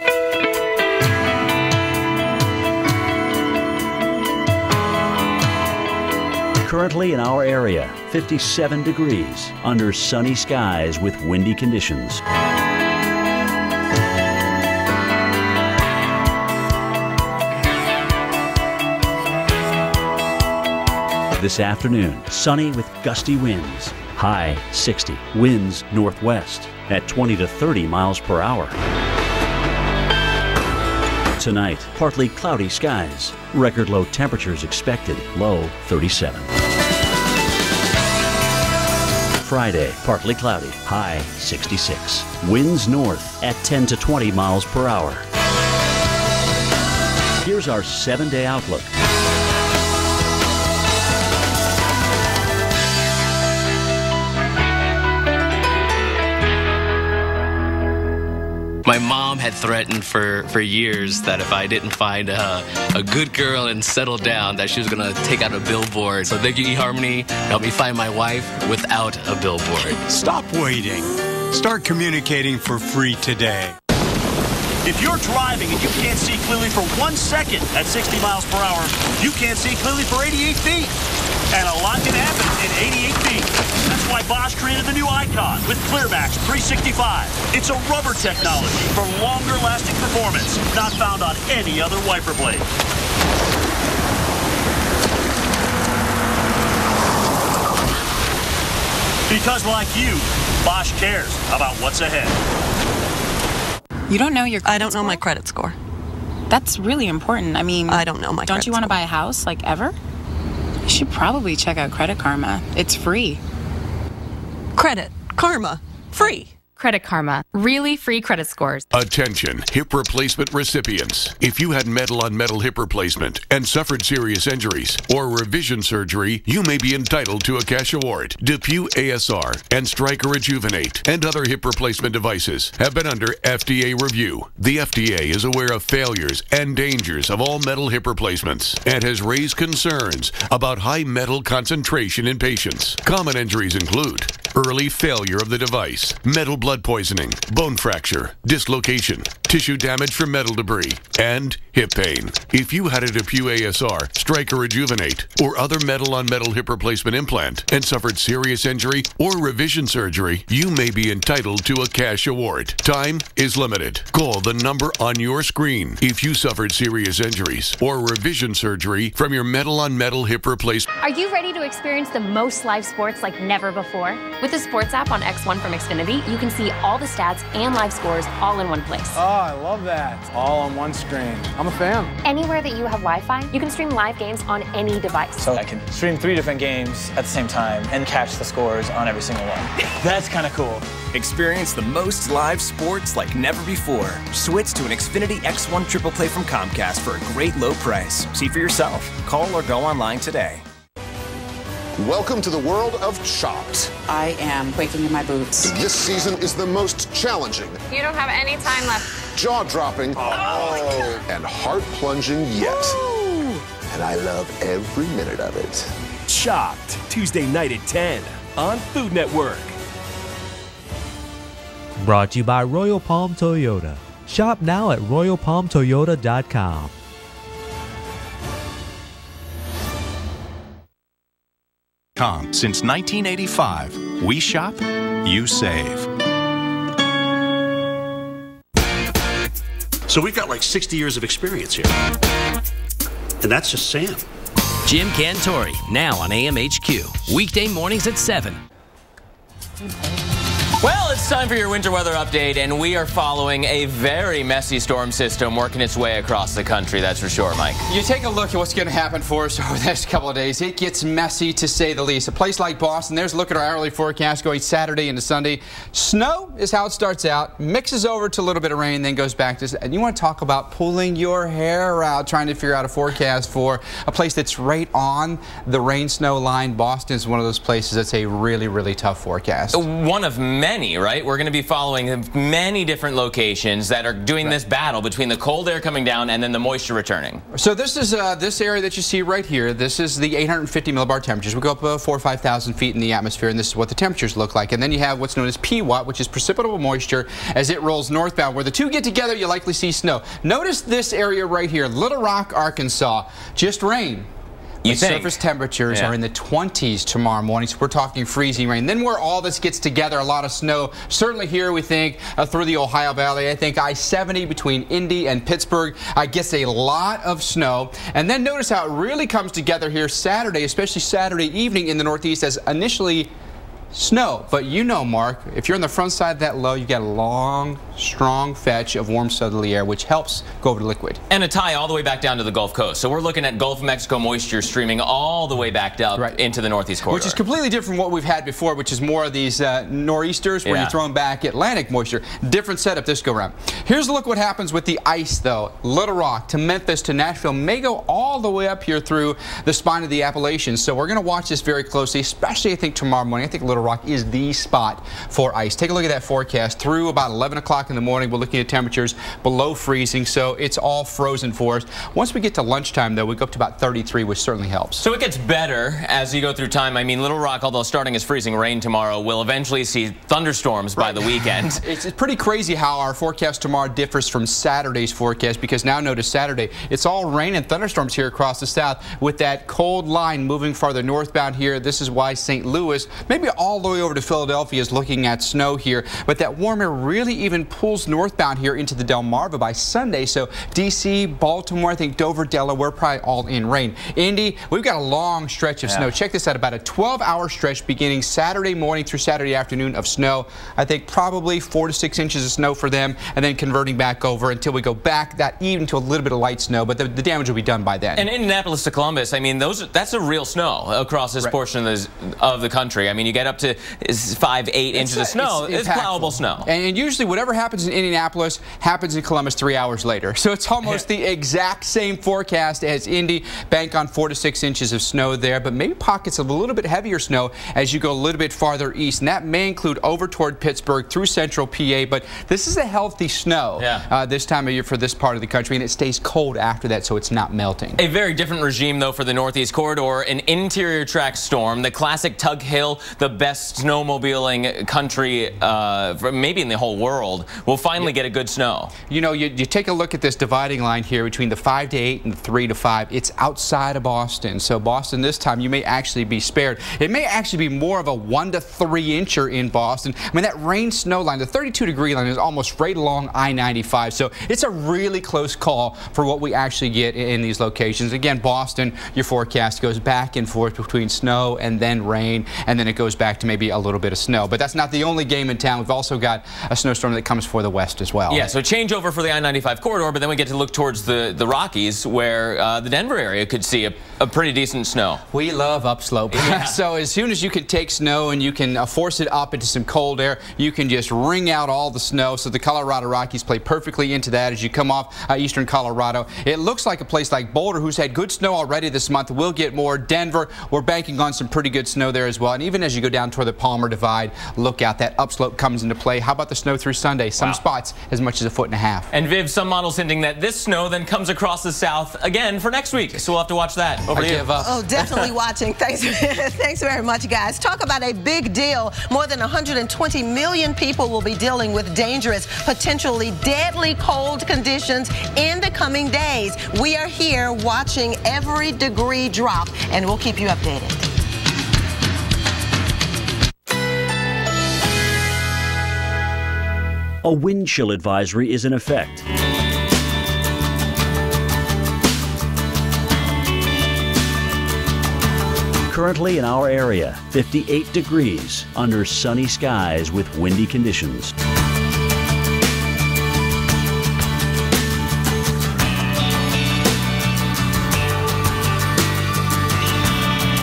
Currently in our area, 57 degrees under sunny skies with windy conditions. This afternoon, sunny with gusty winds. High 60. Winds northwest at 20 to 30 miles per hour. Tonight, partly cloudy skies. Record low temperatures expected, low 37. Friday, partly cloudy, high 66. Winds north at 10 to 20 miles per hour. Here's our 7-day outlook. My mom had threatened for years that if I didn't find a good girl and settle down, that she was going to take out a billboard. So thank you, eHarmony, help me find my wife without a billboard. Stop waiting. Start communicating for free today. If you're driving and you can't see clearly for 1 second at 60 miles per hour, you can't see clearly for 88 feet. And a lot can happen in 88 feet. That's why Bosch created the new Icon with ClearMax 365. It's a rubber technology for longer lasting performance, not found on any other wiper blade. Because like you, Bosch cares about what's ahead. You don't know your credit I don't know my credit score. That's really important. I mean, I don't know my credit Don't you want to buy a house, like, ever? You should probably check out Credit Karma. It's free. Credit Karma. Free. Credit Karma. Really free credit scores. Attention, hip replacement recipients. If you had metal-on-metal hip replacement and suffered serious injuries or revision surgery, you may be entitled to a cash award. DePuy ASR and Stryker Rejuvenate and other hip replacement devices have been under FDA review. The FDA is aware of failures and dangers of all metal hip replacements and has raised concerns about high metal concentration in patients. Common injuries include early failure of the device, metal blood poisoning, bone fracture, dislocation, tissue damage from metal debris, and hip pain. If you had a DePuy ASR, Stryker Rejuvenate, or other metal-on-metal hip replacement implant and suffered serious injury or revision surgery, you may be entitled to a cash award. Time is limited. Call the number on your screen if you suffered serious injuries or revision surgery from your metal-on-metal hip replacement. Are you ready to experience the most live sports like never before? With the Sports app on X1 from Xfinity, you can see all the stats and live scores all in one place. Oh, I love that. All on one screen. I'm a fan. Anywhere that you have Wi-Fi, you can stream live games on any device. So I can stream 3 different games at the same time and catch the scores on every single one. That's kind of cool. Experience the most live sports like never before. Switch to an Xfinity X1 Triple Play from Comcast for a great low price. See for yourself. Call or go online today. Welcome to the world of Chopped. I am quaking in my boots. This season is the most challenging. You don't have any time left. Jaw-dropping. And heart-plunging yet. Woo! And I love every minute of it. Chopped, Tuesday night at 10 on Food Network. Brought to you by Royal Palm Toyota. Shop now at royalpalmtoyota.com. Since 1985, we shop, you save. So we've got like 60 years of experience here. And that's just Sam. Jim Cantori, now on AMHQ. Weekday mornings at 7. Well, it's time for your winter weather update, and we are following a very messy storm system working its way across the country, that's for sure, Mike. You take a look at what's going to happen for us over the next couple of days. It gets messy, to say the least. A place like Boston, there's a look at our hourly forecast going Saturday into Sunday. Snow is how it starts out, mixes over to a little bit of rain, then goes back to... And you want to talk about pulling your hair out, trying to figure out a forecast for a place that's right on the rain-snow line. Boston is one of those places that's a really, really tough forecast. One of many, right? We're going to be following many different locations that are doing this battle between the cold air coming down and then the moisture returning. So this is this area that you see right here. This is the 850 millibar temperatures. We go up 4,000 or 5,000 feet in the atmosphere, and this is what the temperatures look like. And then you have what's known as PWAT, which is precipitable moisture, as it rolls northbound. Where the two get together, you likely see snow. Notice this area right here, Little Rock, Arkansas, just rain. Surface temperatures are in the 20s tomorrow morning, so we're talking freezing rain. Then where all this gets together, a lot of snow. Certainly here we think through the Ohio Valley. I think I-70 between Indy and Pittsburgh gets a lot of snow. And then notice how it really comes together here Saturday, especially Saturday evening in the Northeast, as initially snow. But you know, Mark, if you're on the front side of that low, you get a long, strong fetch of warm southerly air, which helps go over to liquid. And a tie all the way back down to the Gulf Coast. So we're looking at Gulf of Mexico moisture streaming all the way back up into the Northeast corridor. Which is completely different from what we've had before, which is more of these nor'easters where you're throwing back Atlantic moisture. Different setup this go around. Here's a look what happens with the ice, though. Little Rock to Memphis to Nashville may go all the way up here through the spine of the Appalachians. So we're going to watch this very closely, especially I think tomorrow morning. I think Little Rock is the spot for ice. Take a look at that forecast. Through about 11 o'clock in the morning, we're looking at temperatures below freezing, so it's all frozen for us. Once we get to lunchtime, though, we go up to about 33, which certainly helps. So it gets better as you go through time. I mean, Little Rock, although starting as freezing rain tomorrow, will eventually see thunderstorms by the weekend. It's pretty crazy how our forecast tomorrow differs from Saturday's forecast, because now notice Saturday, it's all rain and thunderstorms here across the south with that cold line moving farther northbound here. This is why St. Louis, maybe all the way over to Philadelphia, is looking at snow here. But that warm air really even pulls northbound here into the Delmarva by Sunday. So D.C., Baltimore, I think Dover, Delaware, probably all in rain. Indy, we've got a long stretch of snow. Check this out, about a 12-hour stretch beginning Saturday morning through Saturday afternoon of snow. I think probably 4 to 6 inches of snow for them, and then converting back over until we go back that even to a little bit of light snow, but the damage will be done by then. And Indianapolis to Columbus, I mean, that's a real snow across this portion of the country. I mean, you get up to 5, 8 inches of snow. It's plowable snow. And usually whatever happens in Indianapolis happens in Columbus 3 hours later. So it's almost the exact same forecast as Indy. Bank on 4 to 6 inches of snow there, but maybe pockets of a little bit heavier snow as you go a little bit farther east. And that may include over toward Pittsburgh through central PA, but this is a healthy snow this time of year for this part of the country, and it stays cold after that, so it's not melting. A very different regime, though, for the Northeast Corridor. An interior track storm, the classic Tug Hill, the best snowmobiling country maybe in the whole world, will finally get a good snow. You know, you take a look at this dividing line here between the 5 to 8 and the 3 to 5. It's outside of Boston. So Boston this time, you may actually be spared. It may actually be more of a 1 to 3 incher in Boston. I mean, that rain snow line, the 32-degree line, is almost right along I-95. So it's a really close call for what we actually get in these locations. Again, Boston, your forecast goes back and forth between snow and then rain, and then it goes back to maybe a little bit of snow. But that's not the only game in town. We've also got a snowstorm that comes for the west as well. Yeah, so changeover for the I-95 corridor, but then we get to look towards the Rockies, where the Denver area could see a pretty decent snow. We love upslope. So as soon as you can take snow and you can force it up into some cold air, you can just wring out all the snow. So the Colorado Rockies play perfectly into that as you come off eastern Colorado. It looks like a place like Boulder, who's had good snow already this month, will get more. Denver, we're banking on some pretty good snow there as well. And even as you go down toward the Palmer Divide, look out. That upslope comes into play. How about the snow through Sunday? day. Some spots as much as 1.5 feet. And Viv, some models hinting that this snow then comes across the south again for next week. So we'll have to watch that. Over to you. Oh, definitely watching. Thanks, thanks very much, guys. Talk about a big deal. More than 120 million people will be dealing with dangerous, potentially deadly cold conditions in the coming days. We are here watching every degree drop, and we'll keep you updated. A wind chill advisory is in effect. Currently in our area, 58 degrees under sunny skies with windy conditions.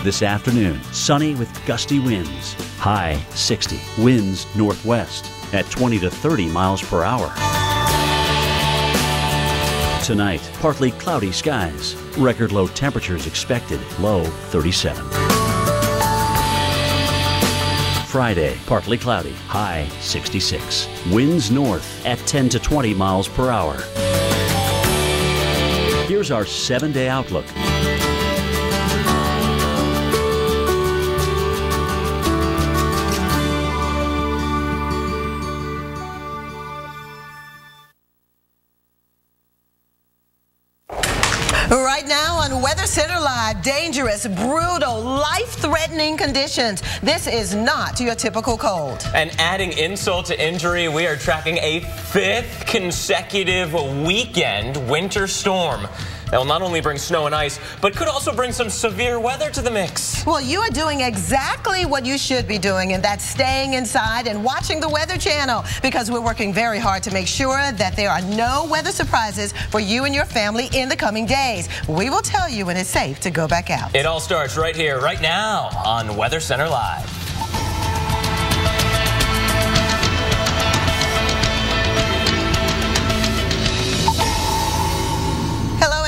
This afternoon, sunny with gusty winds. High 60. Winds northwest at 20 to 30 miles per hour. Tonight, partly cloudy skies. Record low temperatures expected, low 37. Friday, partly cloudy, high 66. Winds north at 10 to 20 miles per hour. Here's our 7-day outlook. Right now on Weather Center Live, dangerous, brutal, life-threatening conditions. This is not your typical cold. And adding insult to injury, we are tracking a 5th consecutive weekend winter storm that will not only bring snow and ice, but could also bring some severe weather to the mix. Well, you are doing exactly what you should be doing, and that's staying inside and watching the Weather Channel, because we're working very hard to make sure that there are no weather surprises for you and your family in the coming days. We will tell you when it's safe to go back out. It all starts right here, right now on Weather Center Live.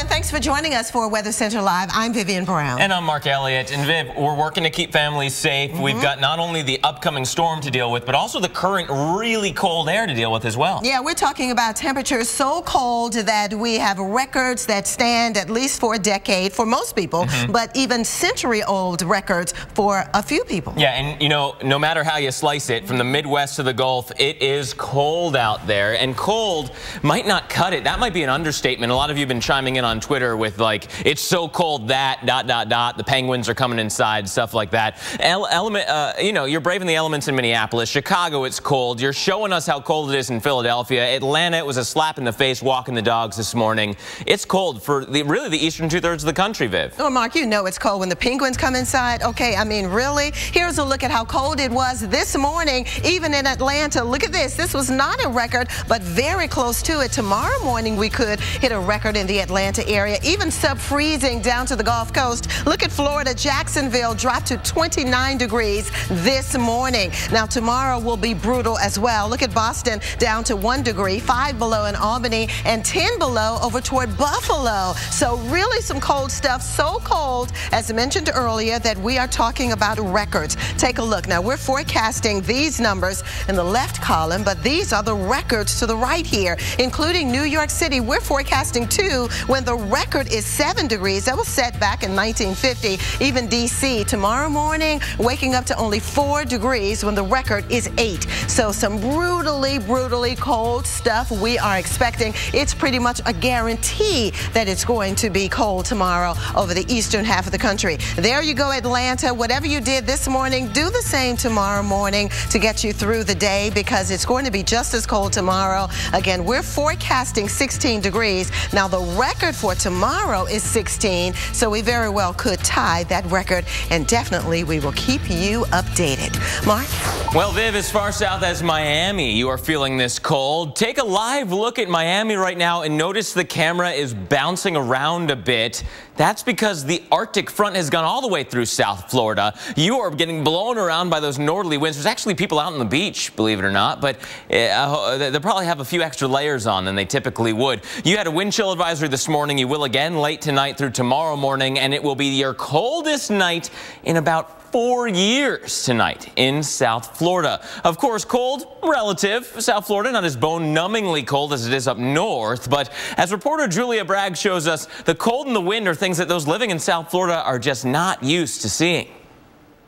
Thanks for joining us for Weather Center Live. I'm Vivian Brown. And I'm Mark Elliott. And Viv, we're working to keep families safe. We've got not only the upcoming storm to deal with, but also the current really cold air to deal with as well. Yeah, we're talking about temperatures so cold that we have records that stand at least for a decade for most people, but even century-old records for a few people. Yeah, and you know, no matter how you slice it, from the Midwest to the Gulf, it is cold out there. And cold might not cut it. That might be an understatement. A lot of you have been chiming in on Twitter with like, it's so cold that ... the penguins are coming inside, stuff like that. You know, you're braving the elements in Minneapolis. Chicago, it's cold. You're showing us how cold it is in Philadelphia. Atlanta, it was a slap in the face walking the dogs this morning. It's cold for really the eastern 2/3 of the country, Viv. Oh, Mark, you know it's cold when the penguins come inside. Okay, I mean, really? Here's a look at how cold it was this morning, even in Atlanta. Look at this. This was not a record, but very close to it. Tomorrow morning, we could hit a record in the Atlanta area, even sub-freezing down to the Gulf Coast. Look at Florida. Jacksonville dropped to 29 degrees this morning. Now, tomorrow will be brutal as well. Look at Boston down to 1 degree, 5 below in Albany, and 10 below over toward Buffalo. So really some cold stuff. So cold, as mentioned earlier, that we are talking about records. Take a look. Now, we're forecasting these numbers in the left column, but these are the records to the right here, including New York City. We're forecasting 2 when the record is 7 degrees. That was set back in 1950. Even D.C. tomorrow morning, waking up to only 4 degrees when the record is 8. So some brutally, brutally cold stuff we are expecting. It's pretty much a guarantee that it's going to be cold tomorrow over the eastern half of the country. There you go, Atlanta. Whatever you did this morning, do the same tomorrow morning to get you through the day, because it's going to be just as cold tomorrow. Again, we're forecasting 16 degrees. Now, the record for tomorrow is 16, so we very well could tie that record, and definitely we will keep you updated. Mark? Well, Viv, as far south as Miami, you are feeling this cold. Take a live look at Miami right now and notice the camera is bouncing around a bit. That's because the Arctic front has gone all the way through South Florida. You are getting blown around by those northerly winds. There's actually people out on the beach, believe it or not, but they'll probably have a few extra layers on than they typically would. You had a wind chill advisory this morning. You will will again late tonight through tomorrow morning, and it will be your coldest night in about 4 years tonight in South Florida. Of course, cold, relative. South Florida, not as bone-numbingly cold as it is up north, but as reporter Julia Bragg shows us, the cold and the wind are things that those living in South Florida are just not used to seeing.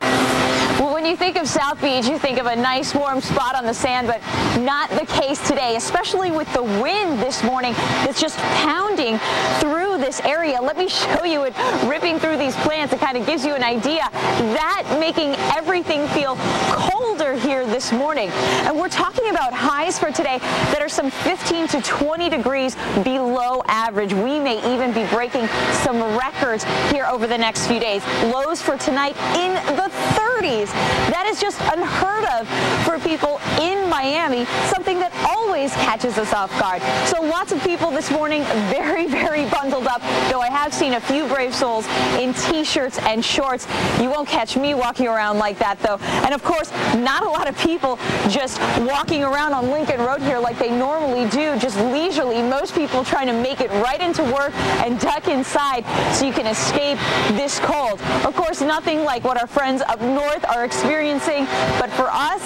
Well, when you think of South Beach, you think of a nice warm spot on the sand, but not the case today, especially with the wind this morning that's just pounding through this area. Let me show you it ripping through these plants. It kind of gives you an idea. That making everything feel colder here this morning. And we're talking about highs for today that are some 15 to 20 degrees below average. We may even be breaking some records here over the next few days. Lows for tonight in the 30s. That is just unheard of for people in Miami, something that always catches us off guard. So lots of people this morning very, very bundled up, though I have seen a few brave souls in t-shirts and shorts. You won't catch me walking around like that, though. And of course, not a lot of people just walking around on Lincoln Road here like they normally do, just leisurely. Most people trying to make it right into work and duck inside so you can escape this cold. Of course, nothing like what our friends up north are experiencing, but for us,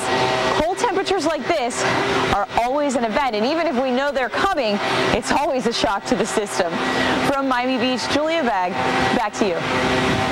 cold temperatures like this are always an event, and even if we know they're coming, it's always a shock to the system. From Miami Beach, Julia Bragg, back to you.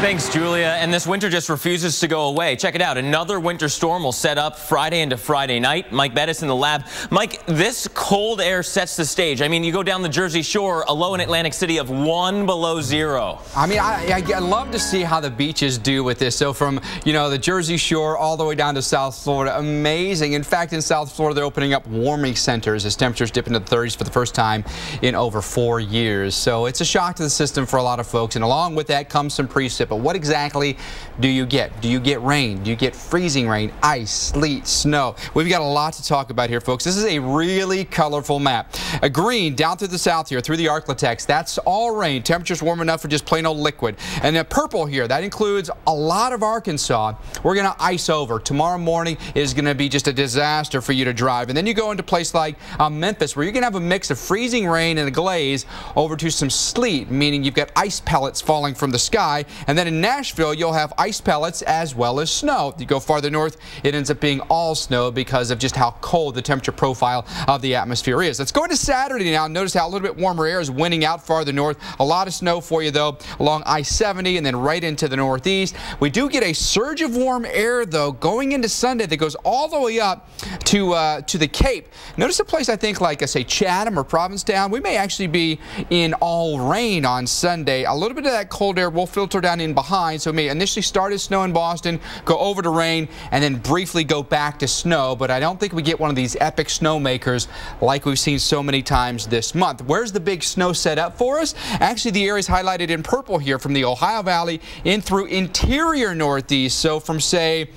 Thanks, Julia. And this winter just refuses to go away. Check it out. Another winter storm will set up Friday into Friday night. Mike Bettis in the lab. Mike, this cold air sets the stage. I mean, you go down the Jersey Shore, a low in Atlantic City of 1 below zero. I mean, I love to see how the beaches do with this. So from, you know, the Jersey Shore all the way down to South Florida, amazing. In fact, in South Florida, they're opening up warming centers as temperatures dip into the 30s for the first time in over 4 years. So it's a shock to the system for a lot of folks. And along with that comes some precip. But what exactly do you get? Do you get rain? Do you get freezing rain, ice, sleet, snow? We've got a lot to talk about here, folks. This is a really colorful map. A green down through the south here, through the Arklatex, that's all rain. Temperatures warm enough for just plain old liquid. And a purple here, that includes a lot of Arkansas. We're going to ice over. Tomorrow morning is going to be just a disaster for you to drive. And then you go into a place like Memphis, where you're going to have a mix of freezing rain and a glaze over to some sleet, meaning you've got ice pellets falling from the sky. And then in Nashville, you'll have ice pellets as well as snow. You go farther north, it ends up being all snow because of just how cold the temperature profile of the atmosphere is. Let's go into Saturday now. Notice how a little bit warmer air is winning out farther north. A lot of snow for you, though, along I-70 and then right into the northeast. We do get a surge of warm air, though, going into Sunday that goes all the way up to the Cape. Notice a place I think like, say, Chatham or Provincetown. We may actually be in all rain on Sunday. A little bit of that cold air will filter down in behind, so it may initially start as snow in Boston, go over to rain, and then briefly go back to snow. But I don't think we get one of these epic snowmakers like we've seen so many times this month. Where's the big snow set up for us? Actually, the area is highlighted in purple here from the Ohio Valley in through interior northeast. So from, say,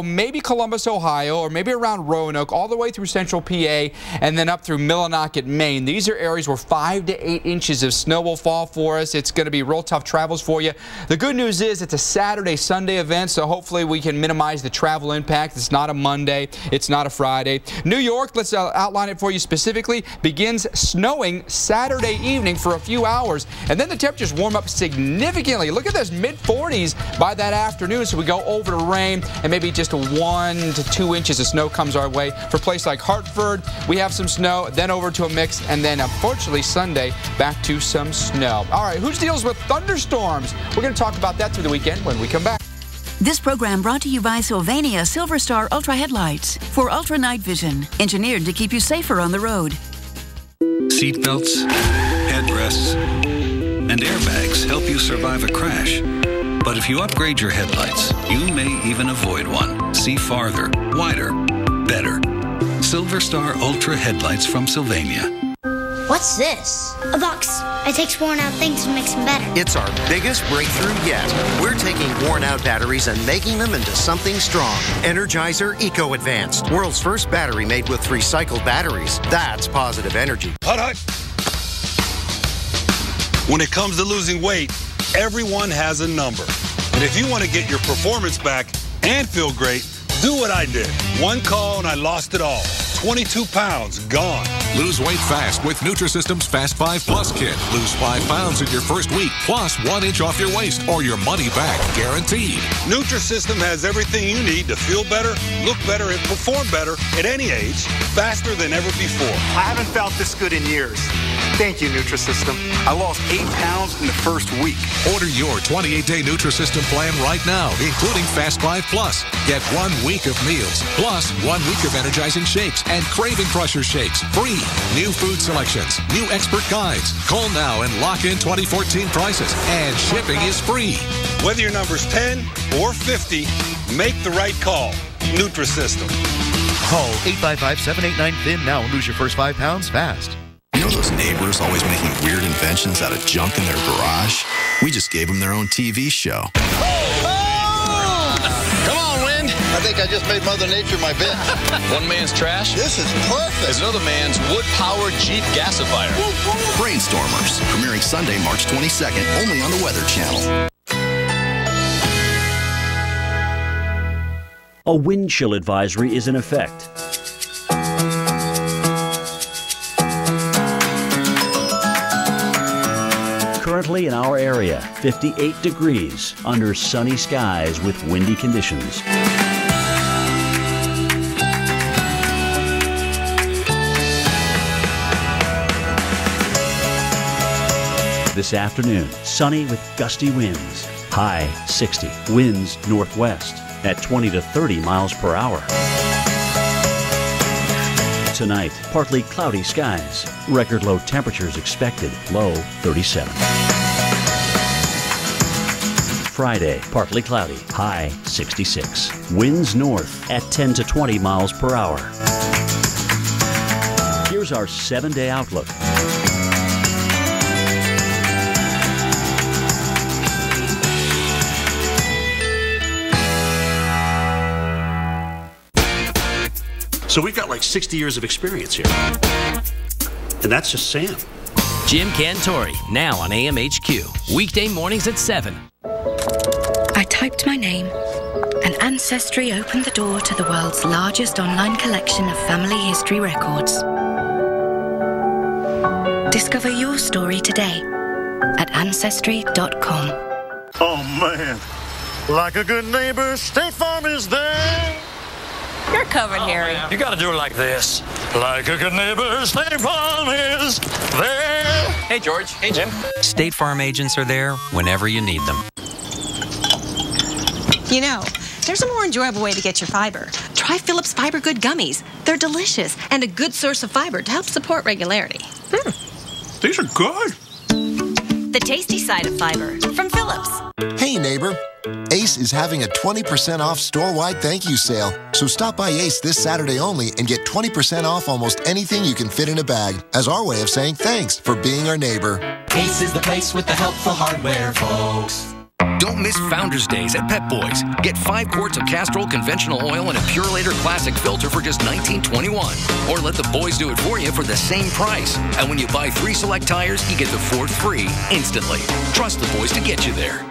maybe Columbus, Ohio, or maybe around Roanoke, all the way through central PA, and then up through Millinocket, Maine. These are areas where 5 to 8 inches of snow will fall for us. It's going to be real tough travels for you. The good news is it's a Saturday, Sunday event, so hopefully we can minimize the travel impact. It's not a Monday. It's not a Friday. New York, let's outline it for you specifically, begins snowing Saturday evening for a few hours, and then the temperatures warm up significantly. Look at this, mid-40s by that afternoon, so we go over to rain, and maybe just 1 to 2 inches of snow comes our way. For a place like Hartford, we have some snow, then over to a mix, and then unfortunately Sunday back to some snow. All right, who deals with thunderstorms? We're going to talk about that through the weekend when we come back. This program brought to you by Sylvania Silver Star Ultra Headlights for ultra night vision, engineered to keep you safer on the road. Seatbelts, headrests, and airbags help you survive a crash. But if you upgrade your headlights, you may even avoid one. See farther, wider, better. Silver Star Ultra Headlights from Sylvania. What's this? A box. It takes worn out things and makes them better. It's our biggest breakthrough yet. We're taking worn out batteries and making them into something strong. Energizer Eco Advanced. World's first battery made with recycled batteries. That's positive energy. Hut, hut. When it comes to losing weight, everyone has a number. And if you want to get your performance back and feel great, do what I did. One call and I lost it all. 22 pounds gone. Lose weight fast with Nutrisystem's Fast 5 Plus kit. Lose 5 pounds in your first week, plus 1 inch off your waist or your money back guaranteed. Nutrisystem has everything you need to feel better, look better, and perform better at any age, faster than ever before. I haven't felt this good in years. Thank you, Nutrisystem. I lost 8 pounds in the first week. Order your 28-day Nutrisystem plan right now, including Fast 5 Plus. Get 1 week of meals, plus 1 week of energizing shakes and Craving Crusher shakes, free. New food selections, new expert guides. Call now and lock in 2014 prices, and shipping is free. Whether your number's 10 or 50, make the right call. Nutrisystem. Call 855-789-FIN now and lose your first 5 pounds fast. You know those neighbors always making weird inventions out of junk in their garage? We just gave them their own TV show. Come on, Wind. I think I just made Mother Nature my bet. One man's trash. This is perfect. Is another man's wood-powered Jeep gasifier. Brainstormers, premiering Sunday, March 22nd, only on the Weather Channel. A wind chill advisory is in effect. Currently in our area, 58 degrees under sunny skies with windy conditions. This afternoon, sunny with gusty winds. High 60, winds northwest at 20 to 30 miles per hour. Tonight, partly cloudy skies. Record low temperatures expected, low 37. Friday, partly cloudy, high 66. Winds north at 10 to 20 miles per hour. Here's our 7-day outlook. So we've got like 60 years of experience here. And that's just Sam. Jim Cantori, now on AMHQ. Weekday mornings at 7. I typed my name, and Ancestry opened the door to the world's largest online collection of family history records. Discover your story today at Ancestry.com. Oh, man. Like a good neighbor, State Farm is there. You're covered, Harry. You gotta do it like this. Like a good neighbor, State Farm is there. Hey, George. Hey, Jim. State Farm agents are there whenever you need them. You know, there's a more enjoyable way to get your fiber. Try Phillips Fiber Good Gummies. They're delicious and a good source of fiber to help support regularity. These are good. The tasty side of fiber from Phillips. Hey, neighbor. Ace is having a 20% off store-wide thank you sale. So stop by Ace this Saturday only and get 20% off almost anything you can fit in a bag as our way of saying thanks for being our neighbor. Ace is the place with the helpful hardware, folks. Don't miss Founders Days at Pep Boys. Get 5 quarts of Castrol conventional oil and a Purelator Classic filter for just $19.21. Or let the boys do it for you for the same price. And when you buy 3 select tires, you get the 4th free instantly. Trust the boys to get you there.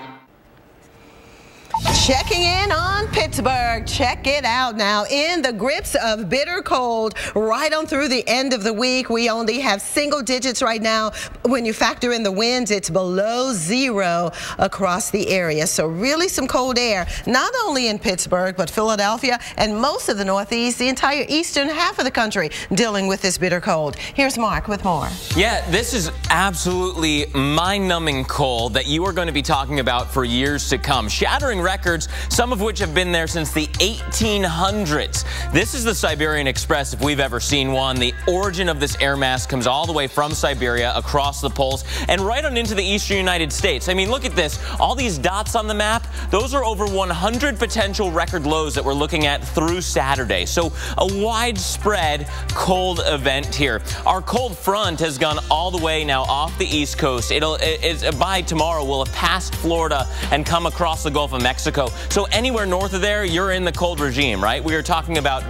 Checking in on Pittsburgh. Check it out now. In the grips of bitter cold, right on through the end of the week. We only have single digits right now. When you factor in the winds, it's below 0 across the area. So really some cold air, not only in Pittsburgh, but Philadelphia and most of the Northeast, the entire eastern half of the country dealing with this bitter cold. Here's Mark with more. Yeah, this is absolutely mind-numbing cold that you are going to be talking about for years to come. Shattering records, some of which have been there since the 1800s. This is the Siberian Express if we've ever seen one. The origin of this air mass comes all the way from Siberia across the poles and right on into the eastern United States. I mean, look at this. All these dots on the map, those are over 100 potential record lows that we're looking at through Saturday. So a widespread cold event here. Our cold front has gone all the way now off the East Coast. By tomorrow will have passed Florida and come across the Gulf of Mexico. So anywhere north of there, you're in the cold regime, right? We are talking about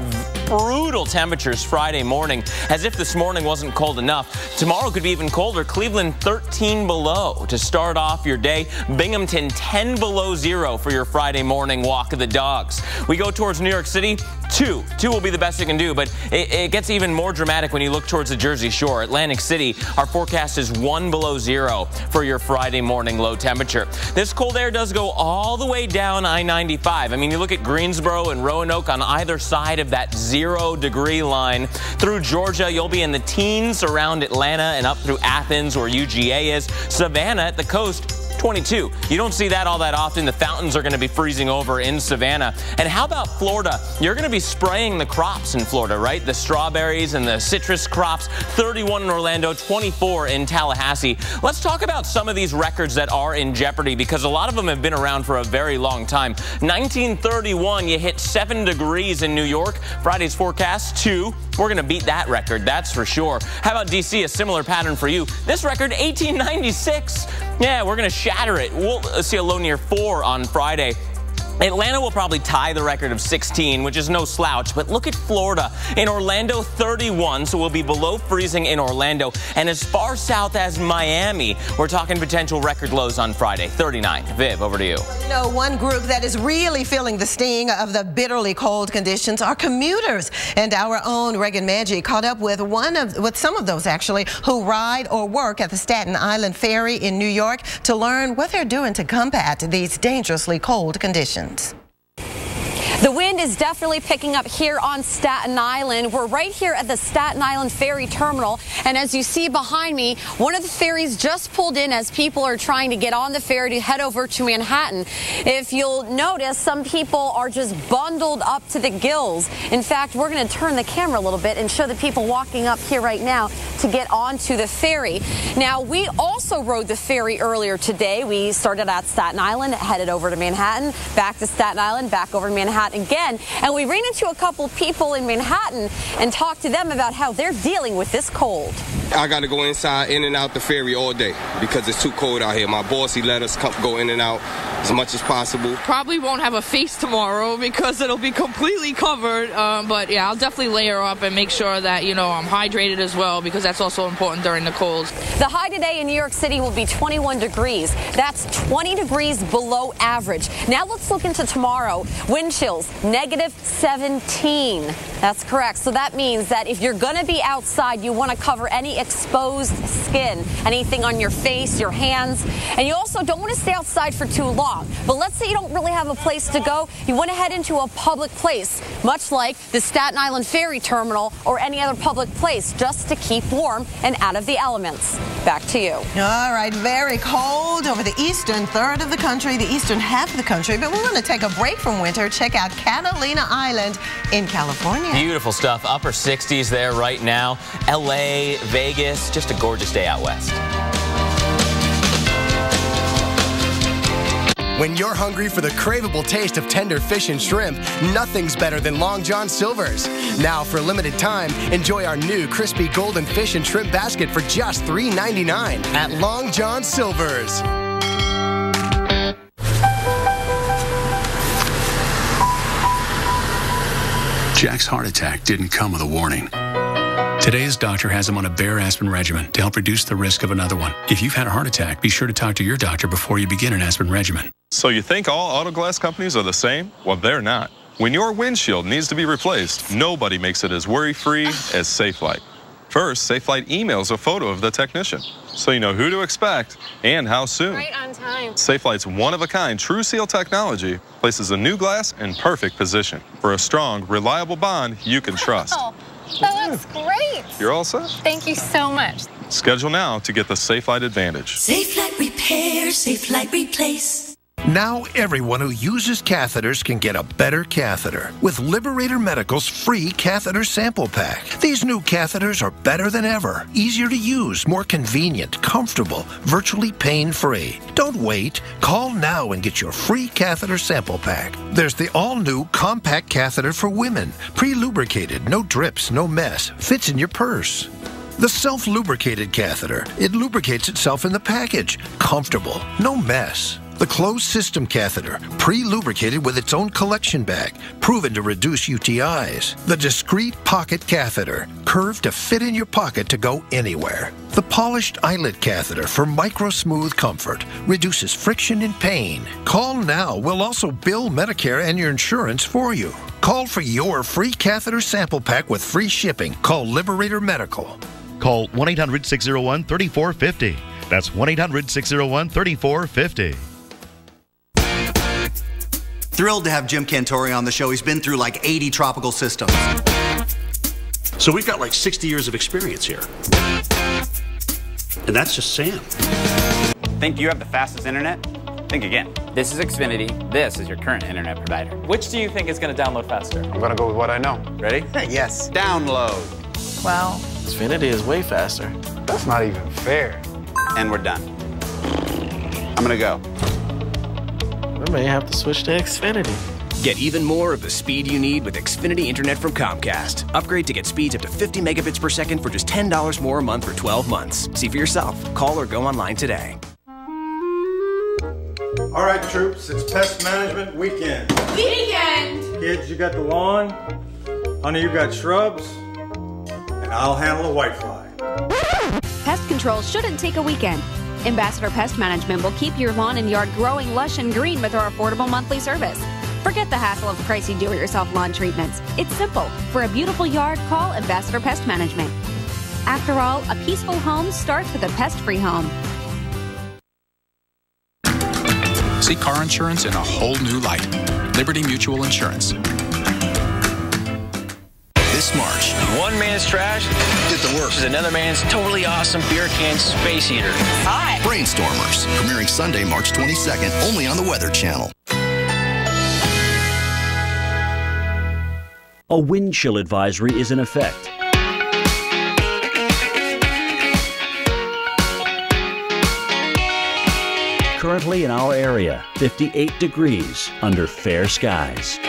brutal temperatures Friday morning, as if this morning wasn't cold enough. Tomorrow could be even colder. Cleveland 13 below to start off your day. Binghamton 10 below zero for your Friday morning walk of the dogs. We go towards New York City. 2 will be the best you can do, but it gets even more dramatic when you look towards the Jersey Shore. Atlantic City, our forecast is 1 below zero for your Friday morning low temperature. This cold air does go all the way down I-95. I mean, you look at Greensboro and Roanoke on either side of that 0 degree line. Through Georgia, you'll be in the teens around Atlanta and up through Athens, where UGA is. Savannah at the coast, 22. You don't see that all that often. The fountains are going to be freezing over in Savannah. And how about Florida? You're going to be spraying the crops in Florida, right? The strawberries and the citrus crops. 31 in Orlando, 24 in Tallahassee. Let's talk about some of these records that are in jeopardy, because a lot of them have been around for a very long time. 1931, you hit 7 degrees in New York. Friday's forecast, 2. We're going to beat that record, that's for sure. How about D.C., a similar pattern for you? This record, 1896. Yeah, we're going to shatter it. We'll see a low near 4 on Friday. Atlanta will probably tie the record of 16, which is no slouch, but look at Florida. In Orlando, 31, so we'll be below freezing in Orlando. And as far south as Miami, we're talking potential record lows on Friday, 39. Viv, over to you. You know, one group that is really feeling the sting of the bitterly cold conditions are commuters. And our own Reagan Maggi caught up with some of those, actually, who ride or work at the Staten Island Ferry in New York to learn what they're doing to combat these dangerously cold conditions. The wind is definitely picking up here on Staten Island. We're right here at the Staten Island Ferry Terminal, and as you see behind me, one of the ferries just pulled in as people are trying to get on the ferry to head over to Manhattan. If you'll notice, some people are just bundled up to the gills. In fact, we're going to turn the camera a little bit and show the people walking up here right now to get onto the ferry. Now, we also rode the ferry earlier today. We started at Staten Island, headed over to Manhattan, back to Staten Island, back over to Manhattan again, and we ran into a couple people in Manhattan and talked to them about how they're dealing with this cold. I got to go inside, in and out the ferry all day because it's too cold out here. My boss, he let us go in and out as much as possible. Probably won't have a face tomorrow because it'll be completely covered, but yeah, I'll definitely layer up and make sure that, you know, I'm hydrated as well, because that's also important during the colds. The high today in New York City will be 21 degrees. That's 20 degrees below average. Now let's look into tomorrow. Wind chills, -17. That's correct. So that means that if you're going to be outside, you want to cover any exposed skin, anything on your face, your hands, and you also don't want to stay outside for too long. But let's say you don't really have a place to go. You want to head into a public place, much like the Staten Island Ferry Terminal or any other public place, just to keep warm and out of the elements. Back to you. All right, very cold over the eastern third of the country, the eastern half of the country, but we're going to take a break from winter. Check out Catalina Island in California. Beautiful stuff. Upper 60s there right now. LA, Vegas, just a gorgeous day out west. When you're hungry for the craveable taste of tender fish and shrimp, nothing's better than Long John Silver's. Now, for a limited time, enjoy our new crispy golden fish and shrimp basket for just $3.99 at Long John Silver's. Jack's heart attack didn't come with a warning. Today, his doctor has him on a Bayer aspirin regimen to help reduce the risk of another one. If you've had a heart attack, be sure to talk to your doctor before you begin an aspirin regimen. So you think all auto glass companies are the same? Well, they're not. When your windshield needs to be replaced, nobody makes it as worry-free as Safelite. First, Safelite emails a photo of the technician, so you know who to expect and how soon. Right on time. Safelite's one-of-a-kind True Seal technology places a new glass in perfect position for a strong, reliable bond you can trust. Oh, that looks great. You're all set. Thank you so much. Schedule now to get the Safelite Advantage. Safelite Repair, Safelite Replace. Now everyone who uses catheters can get a better catheter with Liberator Medical's free catheter sample pack. These new catheters are better than ever, easier to use, more convenient, comfortable, virtually pain-free. Don't wait. Call now and get your free catheter sample pack. There's the all-new compact catheter for women, pre-lubricated, no drips, no mess, fits in your purse. The self-lubricated catheter. It lubricates itself in the package. Comfortable, no mess. The closed system catheter, pre-lubricated with its own collection bag, proven to reduce UTIs. The discreet pocket catheter, curved to fit in your pocket to go anywhere. The polished eyelet catheter for micro-smooth comfort, reduces friction and pain. Call now. We'll also bill Medicare and your insurance for you. Call for your free catheter sample pack with free shipping. Call Liberator Medical. Call 1-800-601-3450. That's 1-800-601-3450. Thrilled to have Jim Cantore on the show. He's been through like 80 tropical systems. So we've got like 60 years of experience here. And that's just Sam. Think you have the fastest internet? Think again. This is Xfinity. This is your current internet provider. Which do you think is going to download faster? I'm going to go with what I know. Ready? Yes. Download. Well, Xfinity is way faster. That's not even fair. And we're done. I'm going to go. we may have to switch to Xfinity. Get even more of the speed you need with Xfinity Internet from Comcast. Upgrade to get speeds up to 50 megabits per second for just $10 more a month for 12 months. See for yourself. Call or go online today. All right, troops, it's pest management weekend. Weekend! Kids, you got the lawn. Honey, you got shrubs. And I'll handle the whitefly. Pest control shouldn't take a weekend. Ambassador Pest Management will keep your lawn and yard growing lush and green with our affordable monthly service. Forget the hassle of pricey do-it-yourself lawn treatments. It's simple. For a beautiful yard, call Ambassador Pest Management. After all, a peaceful home starts with a pest-free home. See car insurance in a whole new light. Liberty Mutual Insurance. This March, one man's trash did the work. Is another man's totally awesome beer can space heater. Hi. Brainstormers, premiering Sunday, March 22nd, only on the Weather Channel. A wind chill advisory is in effect. Currently in our area, 58 degrees under fair skies.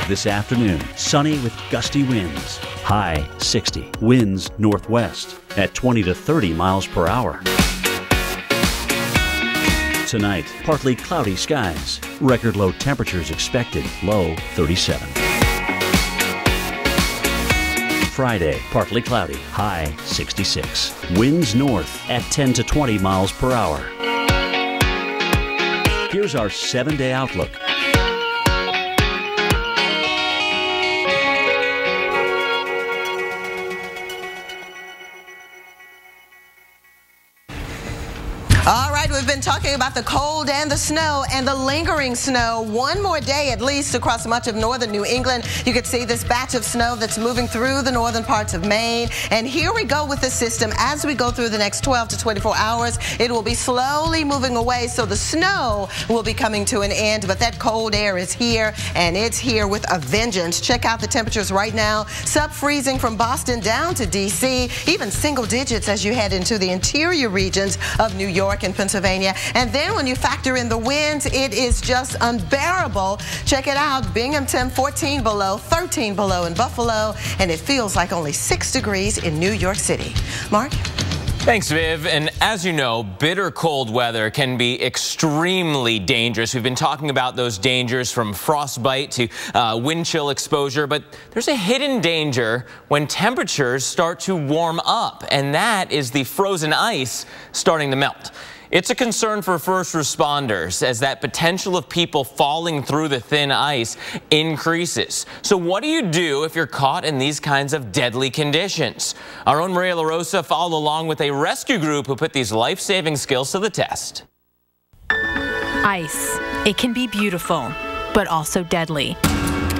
This afternoon, sunny with gusty winds. High 60. Winds northwest at 20 to 30 miles per hour. Tonight, partly cloudy skies. Record low temperatures expected. Low 37. Friday, partly cloudy. High 66. Winds north at 10 to 20 miles per hour. Here's our 7-day outlook. All right, we've been talking about the cold and the snow and the lingering snow. One more day at least across much of northern New England. You can see this batch of snow that's moving through the northern parts of Maine. And here we go with the system. As we go through the next 12 to 24 hours, it will be slowly moving away. So the snow will be coming to an end. But that cold air is here, and it's here with a vengeance. Check out the temperatures right now. Sub-freezing from Boston down to D.C. Even single digits as you head into the interior regions of New York and Pennsylvania. And then when you factor in the winds, it is just unbearable. Check it out. Binghamton 14 below, 13 below in Buffalo, and it feels like only 6 degrees in New York City. Mark? Thanks, Viv. And as you know, bitter cold weather can be extremely dangerous. We've been talking about those dangers from frostbite to wind chill exposure, but there's a hidden danger when temperatures start to warm up, and that is the frozen ice starting to melt. It's a concern for first responders as that potential of people falling through the thin ice increases. So what do you do if you're caught in these kinds of deadly conditions? Our own Maria LaRosa followed along with a rescue group who put these life-saving skills to the test. Ice. It can be beautiful, but also deadly.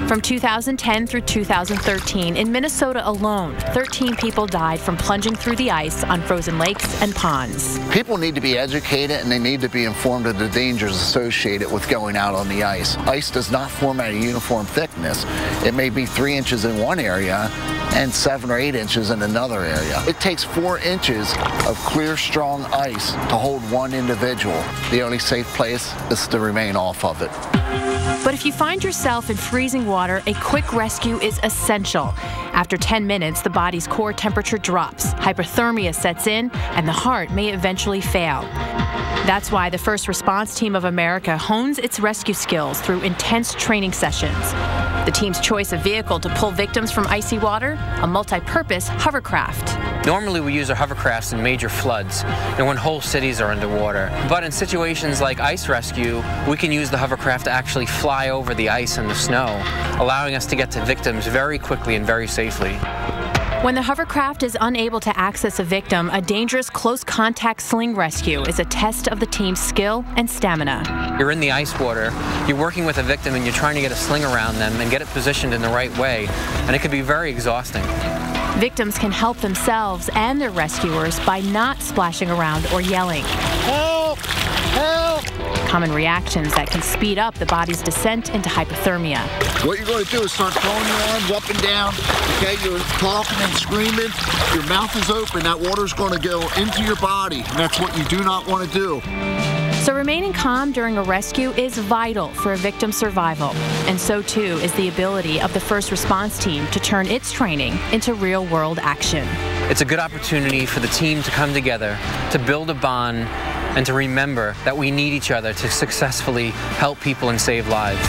From 2010 through 2013, in Minnesota alone, 13 people died from plunging through the ice on frozen lakes and ponds. People need to be educated and they need to be informed of the dangers associated with going out on the ice. Ice does not form at a uniform thickness. It may be 3 inches in one area and 7 or 8 inches in another area. It takes 4 inches of clear, strong ice to hold one individual. The only safe place is to remain off of it. But if you find yourself in freezing water, a quick rescue is essential. After 10 minutes, the body's core temperature drops, hypothermia sets in, and the heart may eventually fail. That's why the First Response Team of America hones its rescue skills through intense training sessions. The team's choice of vehicle to pull victims from icy water? A multi-purpose hovercraft. Normally we use our hovercrafts in major floods and when whole cities are underwater. But in situations like ice rescue, we can use the hovercraft to actually fly over the ice and the snow, allowing us to get to victims very quickly and very safely. When the hovercraft is unable to access a victim, a dangerous close-contact sling rescue is a test of the team's skill and stamina. You're in the ice water, you're working with a victim and you're trying to get a sling around them and get it positioned in the right way, and it can be very exhausting. Victims can help themselves and their rescuers by not splashing around or yelling. Help! Help! Common reactions that can speed up the body's descent into hypothermia. What you're going to do is start throwing your arms up and down. Okay, you're coughing and screaming. Your mouth is open. That water's going to go into your body, and that's what you do not want to do. So remaining calm during a rescue is vital for a victim's survival. And so too is the ability of the First Response Team to turn its training into real-world action. It's a good opportunity for the team to come together, to build a bond, and to remember that we need each other to successfully help people and save lives.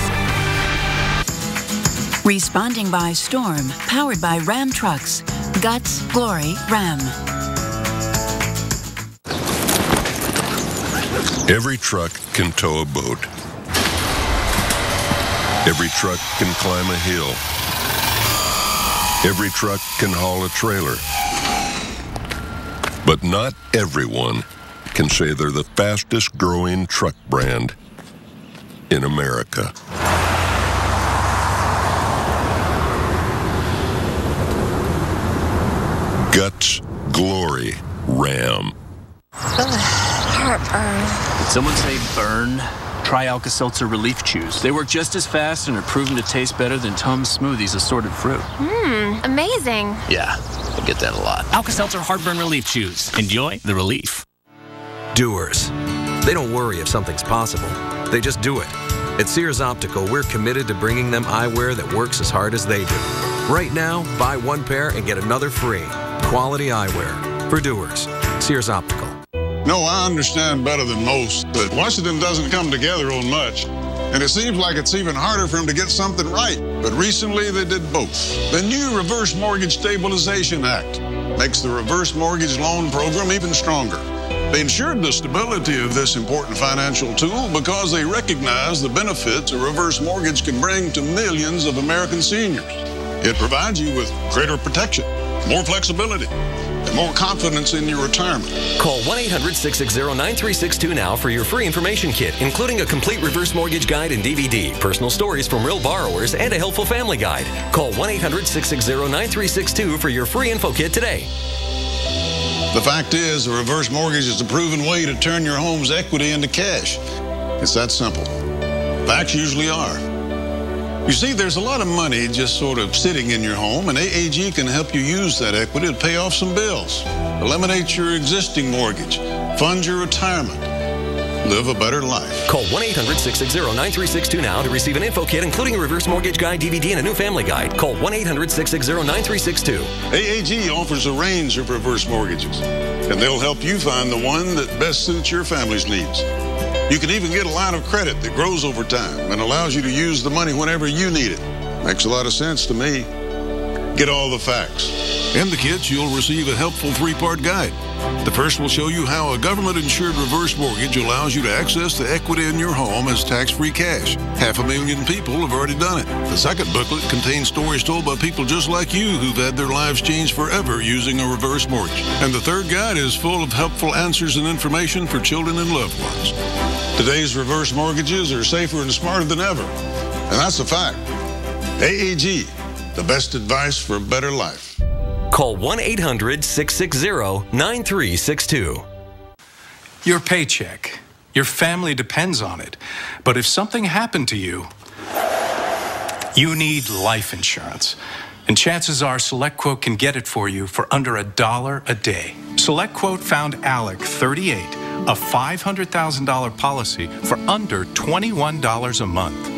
Responding by storm, powered by Ram trucks. Guts, glory, Ram. Every truck can tow a boat. Every truck can climb a hill. Every truck can haul a trailer. But not everyone can say they're the fastest growing truck brand in America. Guts, glory, Ram. Did someone say burn? Try Alka-Seltzer Relief Chews. They work just as fast and are proven to taste better than Tums Smoothies assorted fruit. Amazing. Yeah, I get that a lot. Alka-Seltzer Heartburn Relief Chews. Enjoy the relief. Doers. They don't worry if something's possible. They just do it. At Sears Optical, we're committed to bringing them eyewear that works as hard as they do. Right now, buy one pair and get another free. Quality eyewear for doers. Sears Optical. No, I understand better than most that Washington doesn't come together on much, and it seems like it's even harder for them to get something right. But recently they did both. The new Reverse Mortgage Stabilization Act makes the reverse mortgage loan program even stronger. They ensured the stability of this important financial tool because they recognize the benefits a reverse mortgage can bring to millions of American seniors. It provides you with greater protection, more flexibility, and more confidence in your retirement. Call 1-800-660-9362 now for your free information kit, including a complete reverse mortgage guide and DVD, personal stories from real borrowers, and a helpful family guide. Call 1-800-660-9362 for your free info kit today. The fact is, a reverse mortgage is a proven way to turn your home's equity into cash. It's that simple. Facts usually are. You see, there's a lot of money just sort of sitting in your home, and AAG can help you use that equity to pay off some bills, eliminate your existing mortgage, fund your retirement, live a better life. Call 1-800-660-9362 now to receive an info kit, including a reverse mortgage guide, DVD, and a new family guide. Call 1-800-660-9362. AAG offers a range of reverse mortgages, and they'll help you find the one that best suits your family's needs. You can even get a line of credit that grows over time and allows you to use the money whenever you need it. Makes a lot of sense to me. Get all the facts. In the kits, you'll receive a helpful 3-part guide. The first will show you how a government-insured reverse mortgage allows you to access the equity in your home as tax-free cash. 500,000 people have already done it. The second booklet contains stories told by people just like you who've had their lives changed forever using a reverse mortgage. And the third guide is full of helpful answers and information for children and loved ones. Today's reverse mortgages are safer and smarter than ever. And that's a fact. AAG, the best advice for a better life. Call 1-800-660-9362. Your paycheck. Your family depends on it. But if something happened to you, you need life insurance. And chances are SelectQuote can get it for you for under $1 a day. SelectQuote found Alec 38, a $500,000 policy for under $21 a month.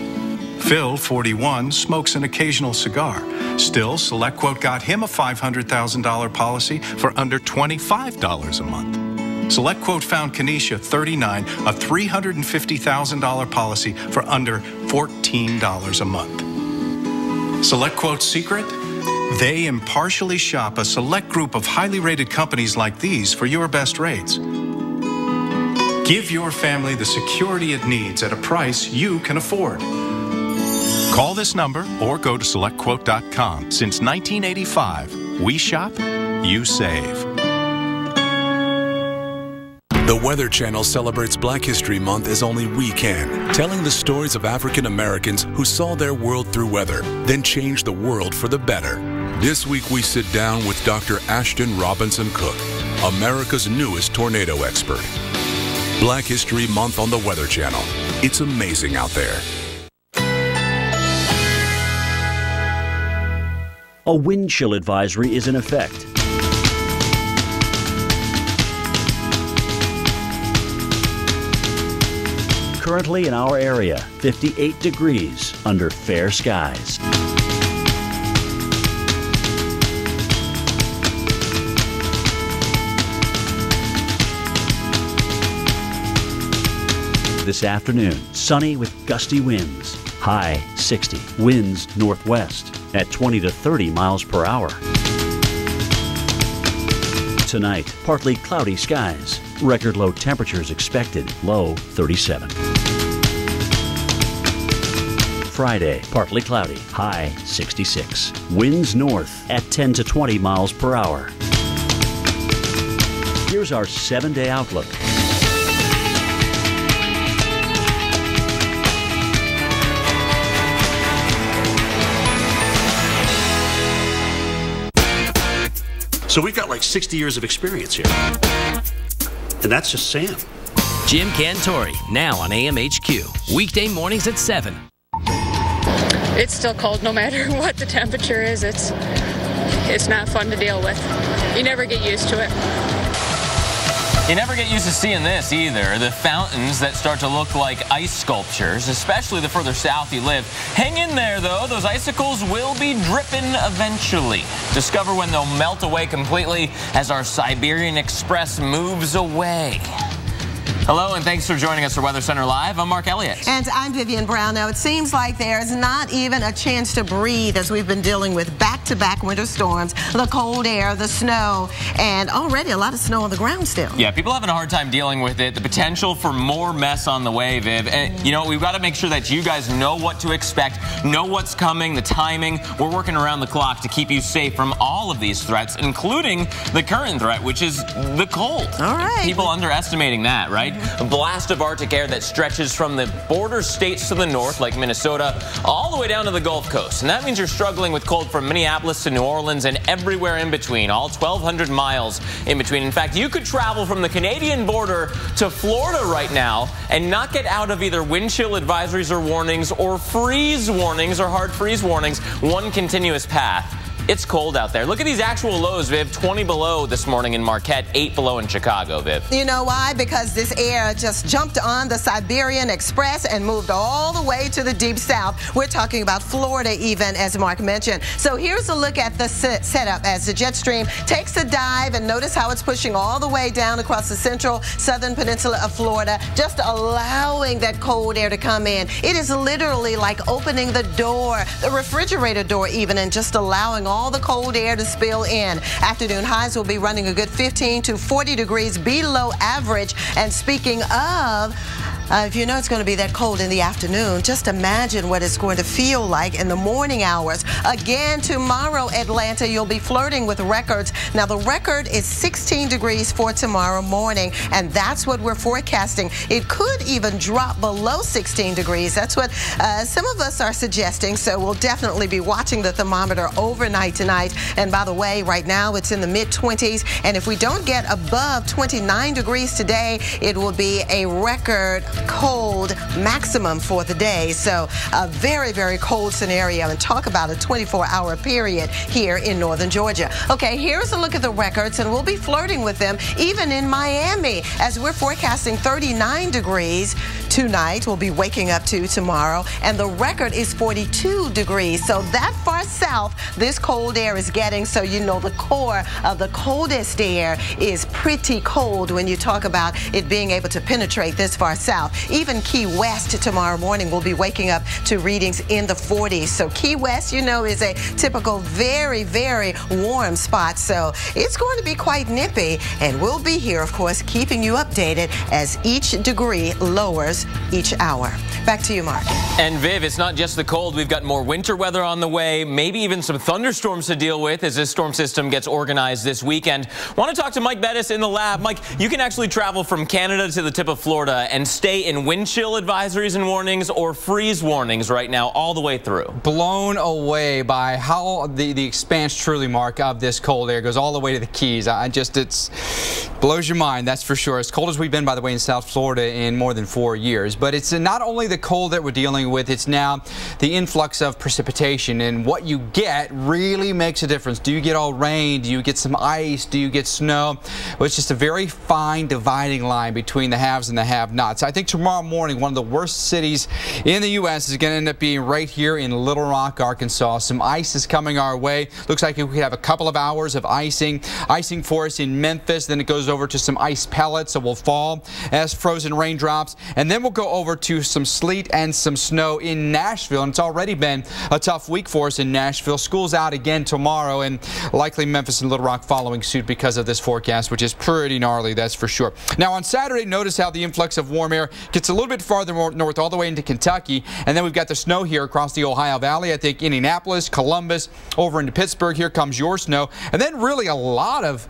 Phil, 41, smokes an occasional cigar. Still, SelectQuote got him a $500,000 policy for under $25 a month. SelectQuote found Kenesha, 39, a $350,000 policy for under $14 a month. SelectQuote's secret? They impartially shop a select group of highly rated companies like these for your best rates. Give your family the security it needs at a price you can afford. Call this number or go to SelectQuote.com. Since 1985, we shop, you save. The Weather Channel celebrates Black History Month as only we can, telling the stories of African Americans who saw their world through weather, then changed the world for the better. This week we sit down with Dr. Ashton Robinson Cook, America's newest tornado expert. Black History Month on the Weather Channel. It's amazing out there. A wind chill advisory is in effect. Currently in our area, 58 degrees under fair skies. This afternoon, sunny with gusty winds. High 60, winds northwest at 20 to 30 miles per hour. Tonight, partly cloudy skies. Record low temperatures expected, low 37. Friday, partly cloudy, high 66. Winds north at 10 to 20 miles per hour. Here's our 7-day outlook. So we've got like 60 years of experience here. And that's just Sam. Jim Cantori, now on AMHQ. Weekday mornings at 7. It's still cold no matter what the temperature is. It's not fun to deal with. You never get used to it. You never get used to seeing this either. The fountains that start to look like ice sculptures, especially the further south you live. Hang in there, though. Those icicles will be dripping eventually. Discover when they'll melt away completely as our Siberian Express moves away. Hello, and thanks for joining us for Weather Center Live. I'm Mark Elliott. And I'm Vivian Brown. Now, it seems like there's not even a chance to breathe as we've been dealing with back-to-back winter storms, the cold air, the snow, and already a lot of snow on the ground still. Yeah, people having a hard time dealing with it. The potential for more mess on the way, Viv. And, you know, we've got to make sure that you guys know what to expect, know what's coming, the timing. We're working around the clock to keep you safe from all of these threats, including the current threat, which is the cold. All right. People underestimating that, right? A blast of Arctic air that stretches from the border states to the north, like Minnesota, all the way down to the Gulf Coast. And that means you're struggling with cold from Minneapolis to New Orleans and everywhere in between, all 1,200 miles in between. In fact, you could travel from the Canadian border to Florida right now and not get out of either wind chill advisories or warnings or freeze warnings or hard freeze warnings, one continuous path. It's cold out there. Look at these actual lows, Viv. 20 below this morning in Marquette, 8 below in Chicago, Viv. You know why? Because this air just jumped on the Siberian Express and moved all the way to the deep south. We're talking about Florida even, as Mark mentioned. So here's a look at the setup as the jet stream takes a dive, and notice how it's pushing all the way down across the central southern peninsula of Florida, just allowing that cold air to come in. It is literally like opening the door, the refrigerator door even, and just allowing all the cold air to spill in. Afternoon highs will be running a good 15 to 40 degrees below average. And speaking of, if you know it's going to be that cold in the afternoon, just imagine what it's going to feel like in the morning hours. Again, tomorrow, Atlanta, you'll be flirting with records. Now, the record is 16 degrees for tomorrow morning, and that's what we're forecasting. It could even drop below 16 degrees. That's what some of us are suggesting, so we'll definitely be watching the thermometer overnight tonight. And by the way, right now, it's in the mid-20s, and if we don't get above 29 degrees today, it will be a record cold maximum for the day. So a very, very cold scenario, and talk about a 24-hour period here in northern Georgia. Okay, here's a look at the records, and we'll be flirting with them even in Miami as we're forecasting 39 degrees tonight. We'll be waking up to tomorrow. And the record is 42 degrees. So that far south, this cold air is getting. So you know the core of the coldest air is pretty cold when you talk about it being able to penetrate this far south. Even Key West tomorrow morning will be waking up to readings in the 40s. So Key West, you know, is a typical very, very warm spot. So it's going to be quite nippy. And we'll be here, of course, keeping you updated as each degree lowers each hour. Back to you, Mark. And Viv, it's not just the cold. We've got more winter weather on the way, maybe even some thunderstorms to deal with as this storm system gets organized this weekend. Want to talk to Mike Bettis in the lab. Mike, you can actually travel from Canada to the tip of Florida and stay in wind chill advisories and warnings or freeze warnings right now all the way through. Blown away by how the expanse truly, Mark, of this cold air goes all the way to the Keys. It blows your mind, that's for sure. As cold as we've been, by the way, in South Florida in more than 4 years. But it's not only the cold that we're dealing with, it's now the influx of precipitation. And what you get really makes a difference. Do you get all rain? Do you get some ice? Do you get snow? Well, it's just a very fine dividing line between the haves and the have-nots. I think tomorrow morning, one of the worst cities in the U.S. is going to end up being right here in Little Rock, Arkansas. Some ice is coming our way. Looks like we could have a couple of hours of icing for us in Memphis. Then it goes over to some ice pellets that will fall as frozen raindrops. And then we'll go over to some sleet and some snow in Nashville. And it's already been a tough week for us in Nashville. School's out again tomorrow, and likely Memphis and Little Rock following suit because of this forecast, which is pretty gnarly, that's for sure. Now on Saturday, notice how the influx of warm air gets a little bit farther north all the way into Kentucky. And then we've got the snow here across the Ohio Valley. I think Indianapolis, Columbus, over into Pittsburgh. Here comes your snow. And then really a lot of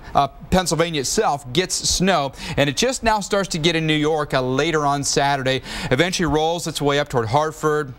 Pennsylvania itself gets snow. And it just now starts to get in New York later on Saturday. Eventually rolls its way up toward Hartford,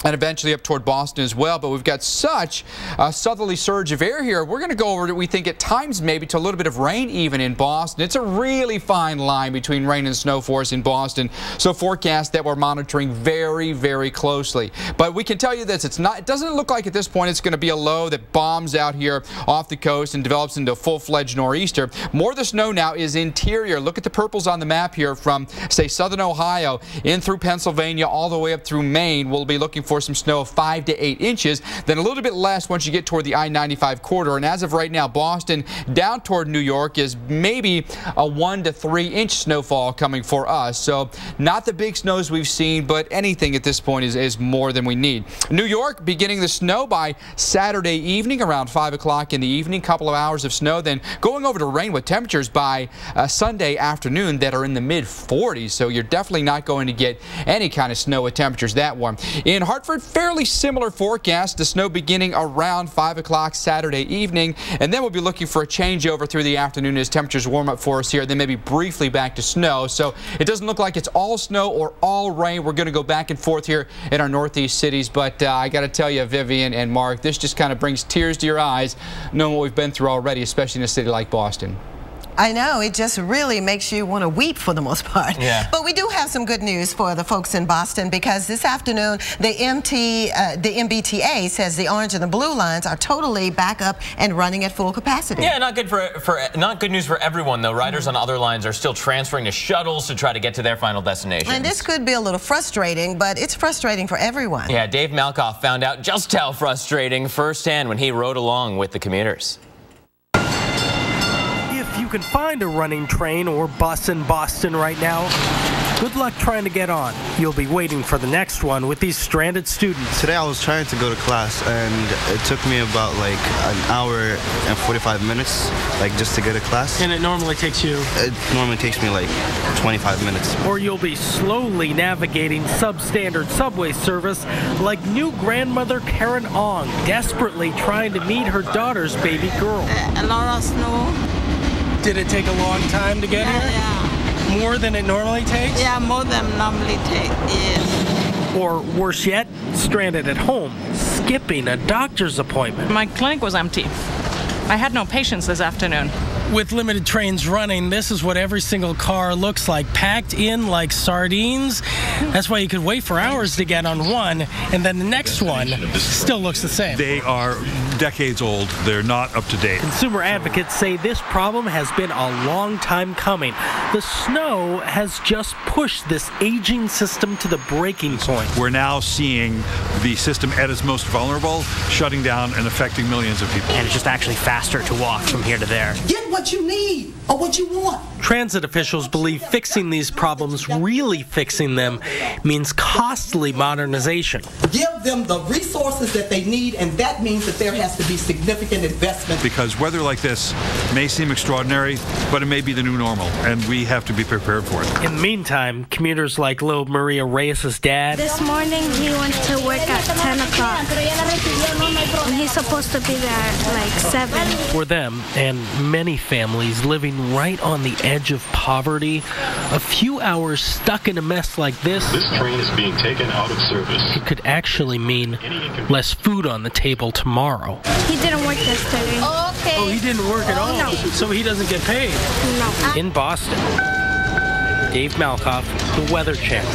and eventually up toward Boston as well. But we've got such a southerly surge of air here. We're going to go over to, we think at times maybe, to a little bit of rain even in Boston. It's a really fine line between rain and snow for us in Boston. So forecast that we're monitoring very, very closely. But we can tell you this, it doesn't look like at this point it's going to be a low that bombs out here off the coast and develops into a full-fledged nor'easter. More of the snow now is interior. Look at the purples on the map here from, say, southern Ohio in through Pennsylvania all the way up through Maine. We'll be looking for some snow of 5 to 8 inches, then a little bit less once you get toward the I-95 corridor. And as of right now, Boston down toward New York is maybe a 1 to 3 inch snowfall coming for us. So not the big snows we've seen, but anything at this point is more than we need. New York beginning the snow by Saturday evening around 5 o'clock in the evening, couple of hours of snow, then going over to rain with temperatures by Sunday afternoon that are in the mid 40s. So you're definitely not going to get any kind of snow with temperatures that warm. In Hartford, fairly similar forecast. The snow beginning around 5 o'clock Saturday evening, and then we'll be looking for a changeover through the afternoon as temperatures warm up for us here, then maybe briefly back to snow. So it doesn't look like it's all snow or all rain. We're going to go back and forth here in our northeast cities, but I got to tell you, Vivian and Mark, this just kind of brings tears to your eyes knowing what we've been through already, especially in a city like Boston. I know, it just really makes you want to weep for the most part. Yeah. But we do have some good news for the folks in Boston, because this afternoon the MBTA says the orange and the blue lines are totally back up and running at full capacity. Yeah, not good news for everyone though. Riders on other lines are still transferring to shuttles to try to get to their final destination. And this could be a little frustrating, but it's frustrating for everyone. Yeah, Dave Malkoff found out just how frustrating firsthand when he rode along with the commuters. You can find a running train or bus in Boston right now. Good luck trying to get on. You'll be waiting for the next one with these stranded students. Today I was trying to go to class, and it took me about like an hour and 45 minutes, like just to get to class. And it normally takes you? It normally takes me like 25 minutes. Or you'll be slowly navigating substandard subway service like new grandmother Karen Ong, desperately trying to meet her daughter's baby girl. A lot of snow. Did it take a long time to get here? Yeah. More than it normally takes? Yeah, more than normally take, yes. Or worse yet, stranded at home, skipping a doctor's appointment. My clinic was empty. I had no patients this afternoon. With limited trains running, this is what every single car looks like, packed in like sardines. That's why you could wait for hours to get on one, and then the next one still looks the same. They are decades old. They're not up to date. Consumer advocates say this problem has been a long time coming. The snow has just pushed this aging system to the breaking point. We're now seeing the system at its most vulnerable, shutting down and affecting millions of people. And it's just actually faster to walk from here to there. Get what you need or what you want. Transit officials believe fixing these problems, really fixing them, means costly modernization. Give them the resources that they need, and that means that there has to be significant investment. Because weather like this may seem extraordinary, but it may be the new normal, and we have to be prepared for it. In the meantime, commuters like Lil Maria Reyes' dad. This morning he went to work at 10 o'clock. And he's supposed to be there at like 7. For them, and many families living right on the edge of poverty, a few hours stuck in a mess like this train is being taken out of service. It could actually mean less food on the table tomorrow. He didn't work yesterday. Okay. Oh, he didn't work at all? No. So he doesn't get paid? No. In Boston, Dave Malkoff, The Weather Channel.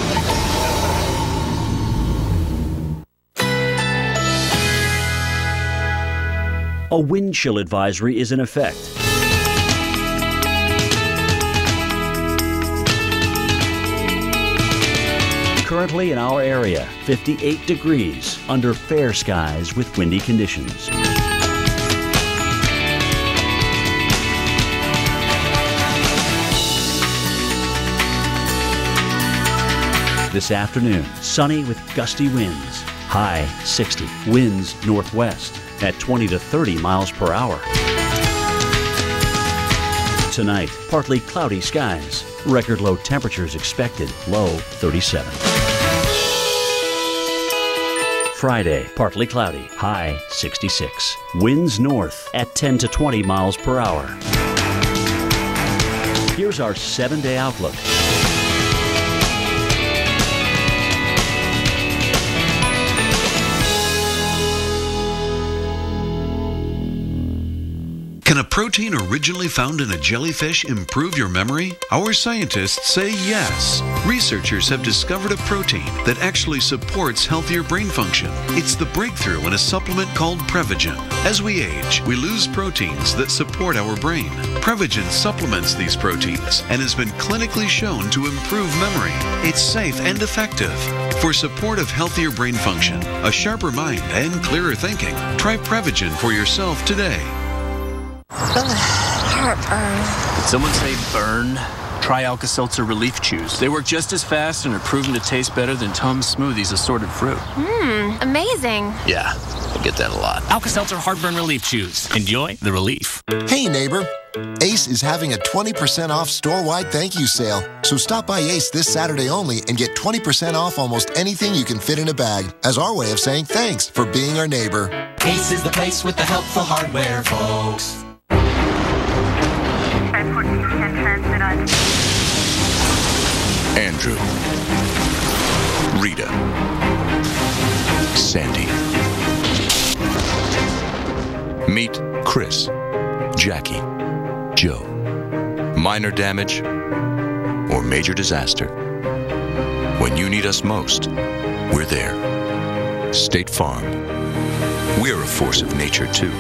A wind chill advisory is in effect. Currently in our area, 58 degrees under fair skies with windy conditions. This afternoon, sunny with gusty winds. High 60. Winds northwest at 20 to 30 miles per hour. Tonight, partly cloudy skies. Record low temperatures expected, low 37. Friday, partly cloudy, high 66. Winds north at 10 to 20 miles per hour. Here's our 7-day outlook. Can a protein originally found in a jellyfish improve your memory? Our scientists say yes. Researchers have discovered a protein that actually supports healthier brain function. It's the breakthrough in a supplement called Prevagen. As we age, we lose proteins that support our brain. Prevagen supplements these proteins and has been clinically shown to improve memory. It's safe and effective. For support of healthier brain function, a sharper mind, and clearer thinking, try Prevagen for yourself today. Heartburn. Did someone say burn? Try Alka-Seltzer Relief Chews. They work just as fast and are proven to taste better than Tums Smoothies assorted fruit. Amazing. Yeah, I get that a lot. Alka-Seltzer Heartburn Relief Chews. Enjoy the relief. Hey, neighbor. Ace is having a 20% off store-wide thank you sale. So stop by Ace this Saturday only and get 20% off almost anything you can fit in a bag as our way of saying thanks for being our neighbor. Ace is the place with the helpful hardware, folks. Andrew, Rita, Sandy. Meet Chris, Jackie, Joe. Minor damage or major disaster. When you need us most, we're there. State Farm. We're a force of nature, too.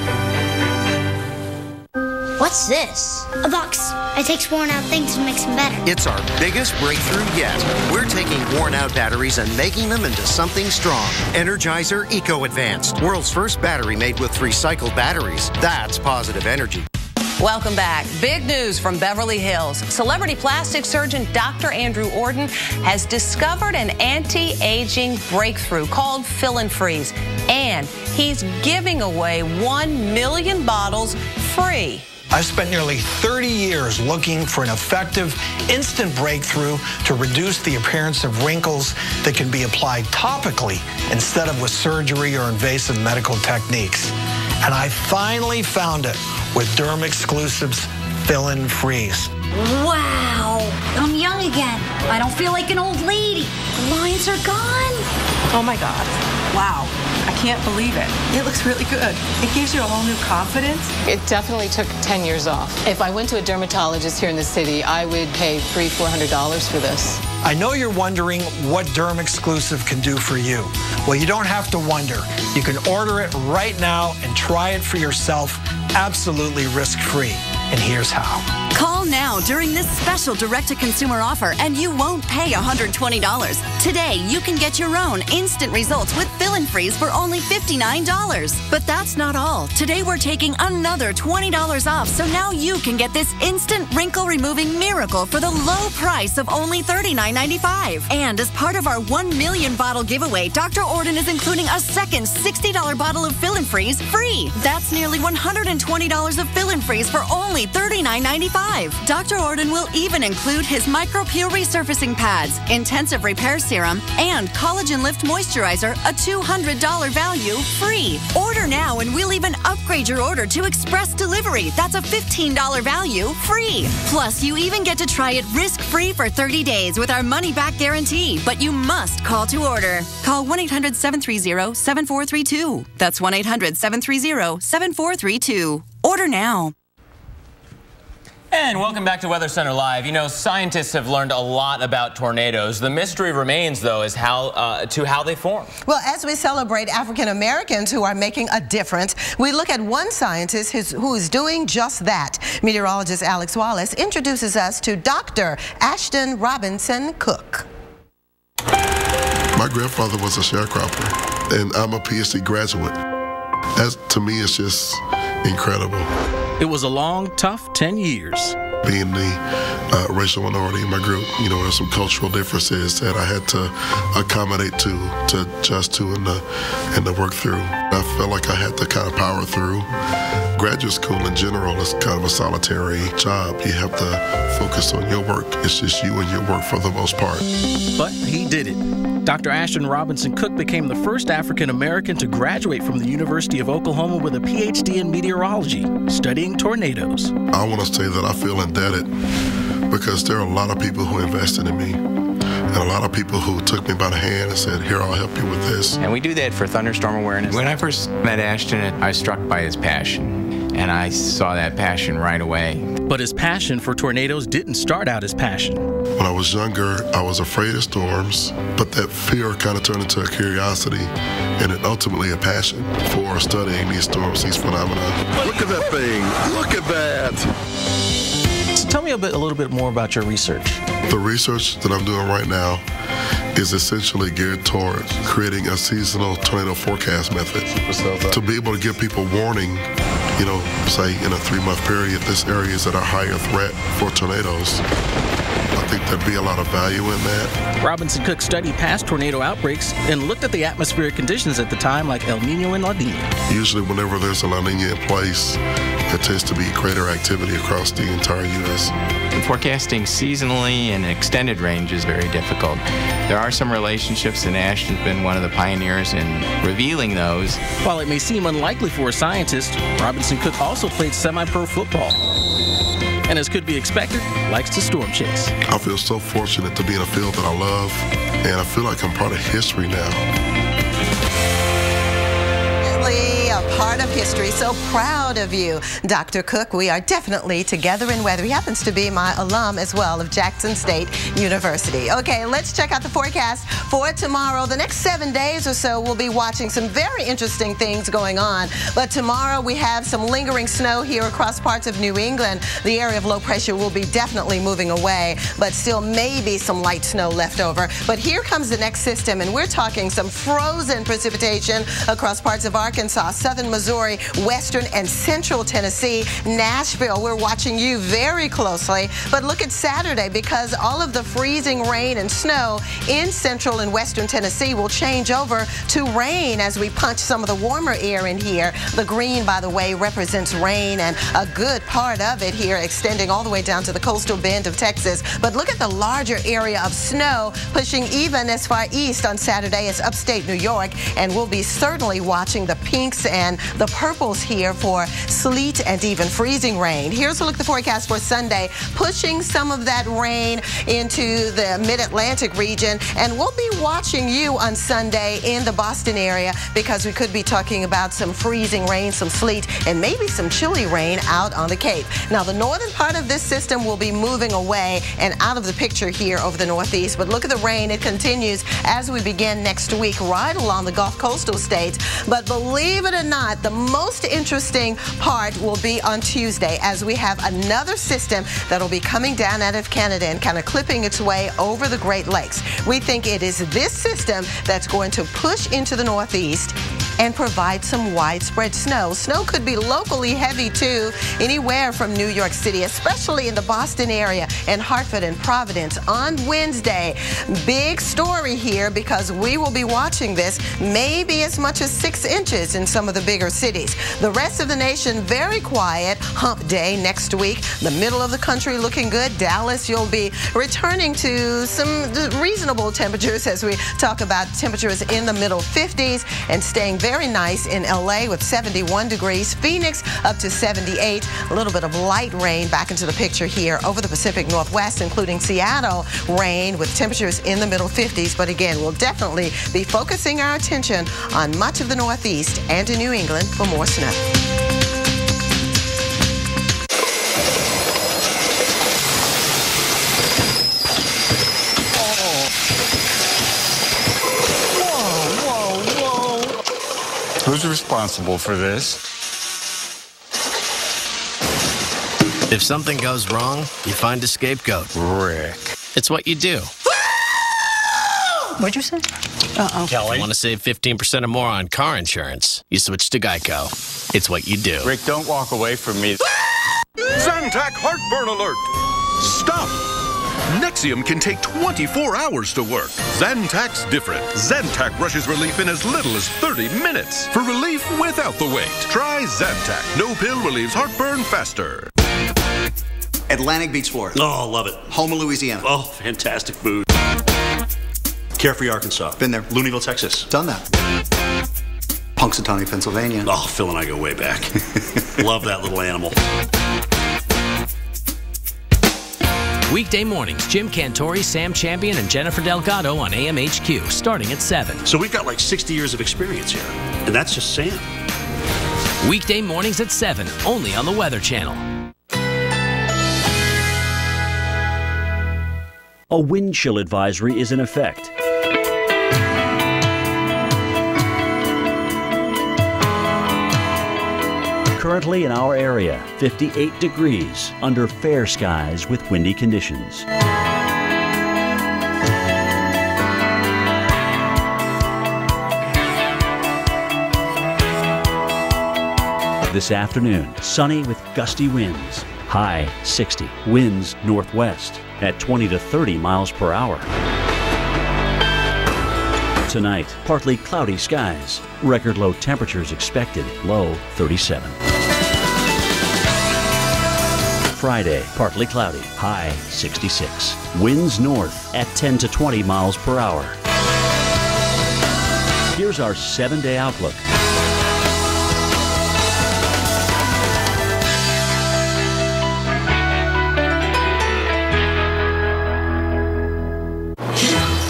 What's this? A box. It takes worn out things and makes them better. It's our biggest breakthrough yet. We're taking worn out batteries and making them into something strong. Energizer Eco Advanced. World's first battery made with recycled batteries. That's positive energy. Welcome back. Big news from Beverly Hills. Celebrity plastic surgeon Dr. Andrew Ordon has discovered an anti-aging breakthrough called Fill and Freeze. And he's giving away 1 million bottles free. I've spent nearly 30 years looking for an effective, instant breakthrough to reduce the appearance of wrinkles that can be applied topically instead of with surgery or invasive medical techniques. And I finally found it with Derm Exclusives Fill and Freeze. Wow, I'm young again. I don't feel like an old lady. The lines are gone. Oh my God. Wow. I can't believe it. It looks really good. It gives you a whole new confidence. It definitely took 10 years off. If I went to a dermatologist here in the city, I would pay $300–400 for this. I know you're wondering what Derm Exclusive can do for you. Well, you don't have to wonder. You can order it right now and try it for yourself absolutely risk-free. And here's how. Call now during this special direct-to-consumer offer and you won't pay $120. Today, you can get your own instant results with Fill and Freeze for only $59. But that's not all. Today, we're taking another $20 off, so now you can get this instant wrinkle-removing miracle for the low price of only $39.95. And as part of our 1 million bottle giveaway, Dr. Orden is including a second $60 bottle of Fill and Freeze free. That's nearly $120 of Fill and Freeze for only $39.95. Dr. Orden will even include his MicroPure resurfacing pads, intensive repair serum, and collagen lift moisturizer, a $200 value free. Order now and we'll even upgrade your order to express delivery. That's a $15 value free. Plus, you even get to try it risk-free for 30 days with our money-back guarantee. But you must call to order. Call 1-800-730-7432. That's 1-800-730-7432. Order now. And welcome back to Weather Center Live. You know, scientists have learned a lot about tornadoes. The mystery remains, though, as how they form. Well, as we celebrate African Americans who are making a difference, we look at one scientist who is doing just that. Meteorologist Alex Wallace introduces us to Dr. Ashton Robinson Cook. My grandfather was a sharecropper, and I'm a PhD graduate. That, to me, is just incredible. It was a long, tough 10 years. Being the racial minority in my group, you know, there's some cultural differences that I had to accommodate to adjust to and to work through. I felt like I had to kind of power through. Graduate school in general is kind of a solitary job. You have to focus on your work. It's just you and your work for the most part. But he did it. Dr. Ashton Robinson Cook became the first African American to graduate from the University of Oklahoma with a PhD in meteorology, studying tornadoes. I want to say that I feel indebted because there are a lot of people who invested in me and a lot of people who took me by the hand and said, here, I'll help you with this. And we do that for thunderstorm awareness. When I first met Ashton, I was struck by his passion, and I saw that passion right away. But his passion for tornadoes didn't start out as passion. When I was younger, I was afraid of storms, but that fear kind of turned into a curiosity and then ultimately a passion for studying these storms, these phenomena. Look at that thing. Look at that. So tell me a little bit more about your research. The research that I'm doing right now is essentially geared towards creating a seasonal tornado forecast method to be able to give people warning, you know, say in a 3-month period, this area is at a higher threat for tornadoes. I think there'd be a lot of value in that. Robinson Cook studied past tornado outbreaks and looked at the atmospheric conditions at the time, like El Nino and La Nina. Usually whenever there's a La Nina in place, there tends to be greater activity across the entire U.S. Forecasting seasonally and extended range is very difficult. There are some relationships, and Ashton's been one of the pioneers in revealing those. While it may seem unlikely for a scientist, Robinson Cook also played semi-pro football. And as could be expected, likes to storm chase. I feel so fortunate to be in a field that I love, and I feel like I'm part of history now. A part of history. So proud of you, Dr. Cook. We are definitely together in weather. He happens to be my alum as well of Jackson State University. Okay, let's check out the forecast for tomorrow. The next 7 days or so, we'll be watching some very interesting things going on. But tomorrow we have some lingering snow here across parts of New England. The area of low pressure will be definitely moving away, but still maybe some light snow left over. But here comes the next system, and we're talking some frozen precipitation across parts of Arkansas, southern Missouri, western and central Tennessee, Nashville. We're watching you very closely. But look at Saturday, because all of the freezing rain and snow in central and western Tennessee will change over to rain as we punch some of the warmer air in here. The green, by the way, represents rain, and a good part of it here extending all the way down to the coastal bend of Texas. But look at the larger area of snow pushing even as far east on Saturday as upstate New York, and we'll be certainly watching the pinks and the purples here for sleet and even freezing rain. Here's a look at the forecast for Sunday, pushing some of that rain into the mid-Atlantic region, and we'll be watching you on Sunday in the Boston area because we could be talking about some freezing rain, some sleet, and maybe some chilly rain out on the Cape. Now, the northern part of this system will be moving away and out of the picture here over the Northeast, but look at the rain. It continues as we begin next week right along the Gulf coastal states. But believe it or not, the most interesting part will be on Tuesday as we have another system that will be coming down out of Canada and kind of clipping its way over the Great Lakes. We think it is this system that's going to push into the Northeast and provide some widespread snow. Snow could be locally heavy too, anywhere from New York City, especially in the Boston area and Hartford and Providence on Wednesday. Big story here because we will be watching this, maybe as much as 6 inches in some of the bigger cities. The rest of the nation very quiet. Hump day next week. The middle of the country looking good. Dallas, you'll be returning to some reasonable temperatures as we talk about temperatures in the middle 50s and staying very nice in LA with 71 degrees. Phoenix up to 78. A little bit of light rain back into the picture here over the Pacific Northwest, including Seattle. Rain with temperatures in the middle 50s. But again, we'll definitely be focusing our attention on much of the Northeast and in New England for more snow. Who's responsible for this? If something goes wrong, you find a scapegoat. Rick. It's what you do. What'd you say? Uh-oh. Kelly. If you want to save 15% or more on car insurance, you switch to Geico. It's what you do. Rick, don't walk away from me. Zantac heartburn alert! Stop! Nexium can take 24 hours to work. Zantac's different. Zantac rushes relief in as little as 30 minutes. For relief without the wait, try Zantac. No pill relieves heartburn faster. Atlantic beats Florida. Oh, love it. Houma, Louisiana. Oh, fantastic food. Carefree, Arkansas. Been there. Looneyville, Texas. Done that. Punxsutawney, Pennsylvania. Oh, Phil and I go way back. Love that little animal. Weekday mornings, Jim Cantori, Sam Champion, and Jennifer Delgado on AMHQ, starting at 7. So we've got like 60 years of experience here, and that's just Sam. Weekday mornings at 7, only on the Weather Channel. A wind chill advisory is in effect. Currently in our area, 58 degrees under fair skies with windy conditions. This afternoon, sunny with gusty winds. High 60. Winds northwest at 20 to 30 miles per hour. Tonight, partly cloudy skies. Record low temperatures expected, low 37. Friday, partly cloudy, high 66. Winds north at 10 to 20 miles per hour. Here's our 7-day outlook.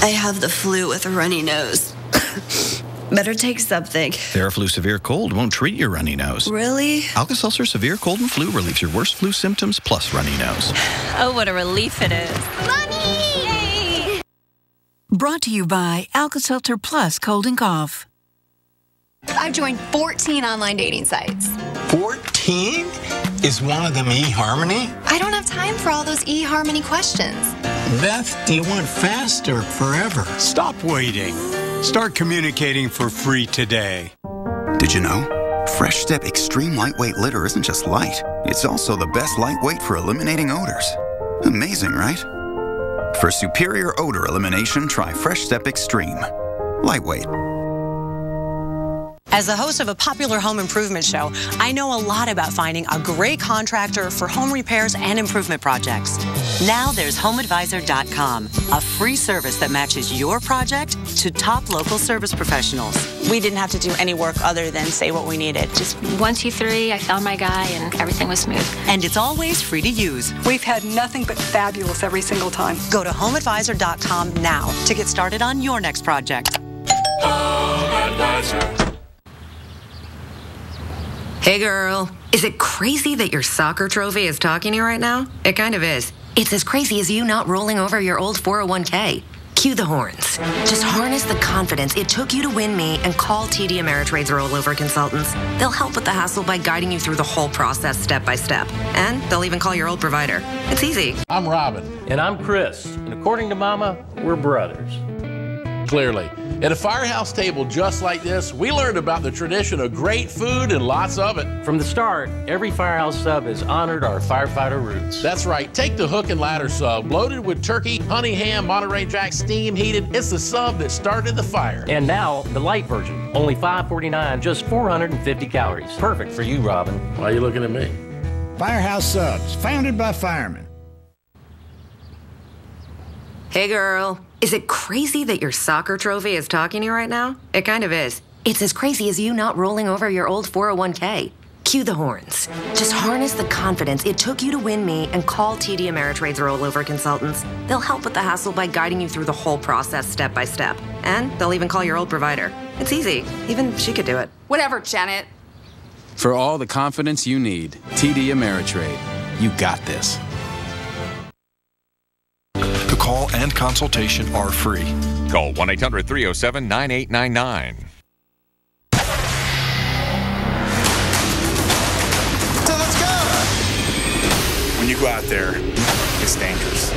I have the flu with a runny nose. Better take something. Theraflu Severe Cold won't treat your runny nose. Really? Alka-Seltzer Severe Cold and Flu relieves your worst flu symptoms plus runny nose. Oh, what a relief it is. Mommy! Brought to you by Alka-Seltzer Plus Cold and Cough. I've joined 14 online dating sites. 14? Is one of them eHarmony? I don't have time for all those eHarmony questions. Beth, do you want fast or forever? Stop waiting. Start communicating for free today. Did you know? Fresh Step Extreme Lightweight Litter isn't just light. It's also the best lightweight for eliminating odors. Amazing, right? For superior odor elimination, try Fresh Step Extreme. Lightweight. As the host of a popular home improvement show, I know a lot about finding a great contractor for home repairs and improvement projects. Now there's HomeAdvisor.com, a free service that matches your project to top local service professionals. We didn't have to do any work other than say what we needed. Just 1, 2, 3, I found my guy and everything was smooth. And it's always free to use. We've had nothing but fabulous every single time. Go to HomeAdvisor.com now to get started on your next project. Hey girl, is it crazy that your soccer trophy is talking to you right now? It kind of is. It's as crazy as you not rolling over your old 401k. Cue the horns. Just harness the confidence it took you to win me and call TD Ameritrade's rollover consultants. They'll help with the hassle by guiding you through the whole process step by step. And they'll even call your old provider. It's easy. I'm Robin. And I'm Chris. And according to Mama, we're brothers. Clearly. At a firehouse table just like this, we learned about the tradition of great food and lots of it. From the start, every firehouse sub has honored our firefighter roots. That's right. Take the hook and ladder sub, loaded with turkey, honey ham, Monterey Jack, steam heated. It's the sub that started the fire. And now, the light version. Only $5.49, just 450 calories. Perfect for you, Robin. Why are you looking at me? Firehouse Subs, founded by firemen. Hey girl, is it crazy that your soccer trophy is talking to you right now? It kind of is. It's as crazy as you not rolling over your old 401k. Cue the horns. Just harness the confidence it took you to win me and call TD Ameritrade's rollover consultants. They'll help with the hassle by guiding you through the whole process step by step. And they'll even call your old provider. It's easy. Even she could do it. Whatever, Janet. For all the confidence you need, TD Ameritrade. You got this. The call and consultation are free. Call 1-800-307-9899. So let's go! When you go out there, it's dangerous.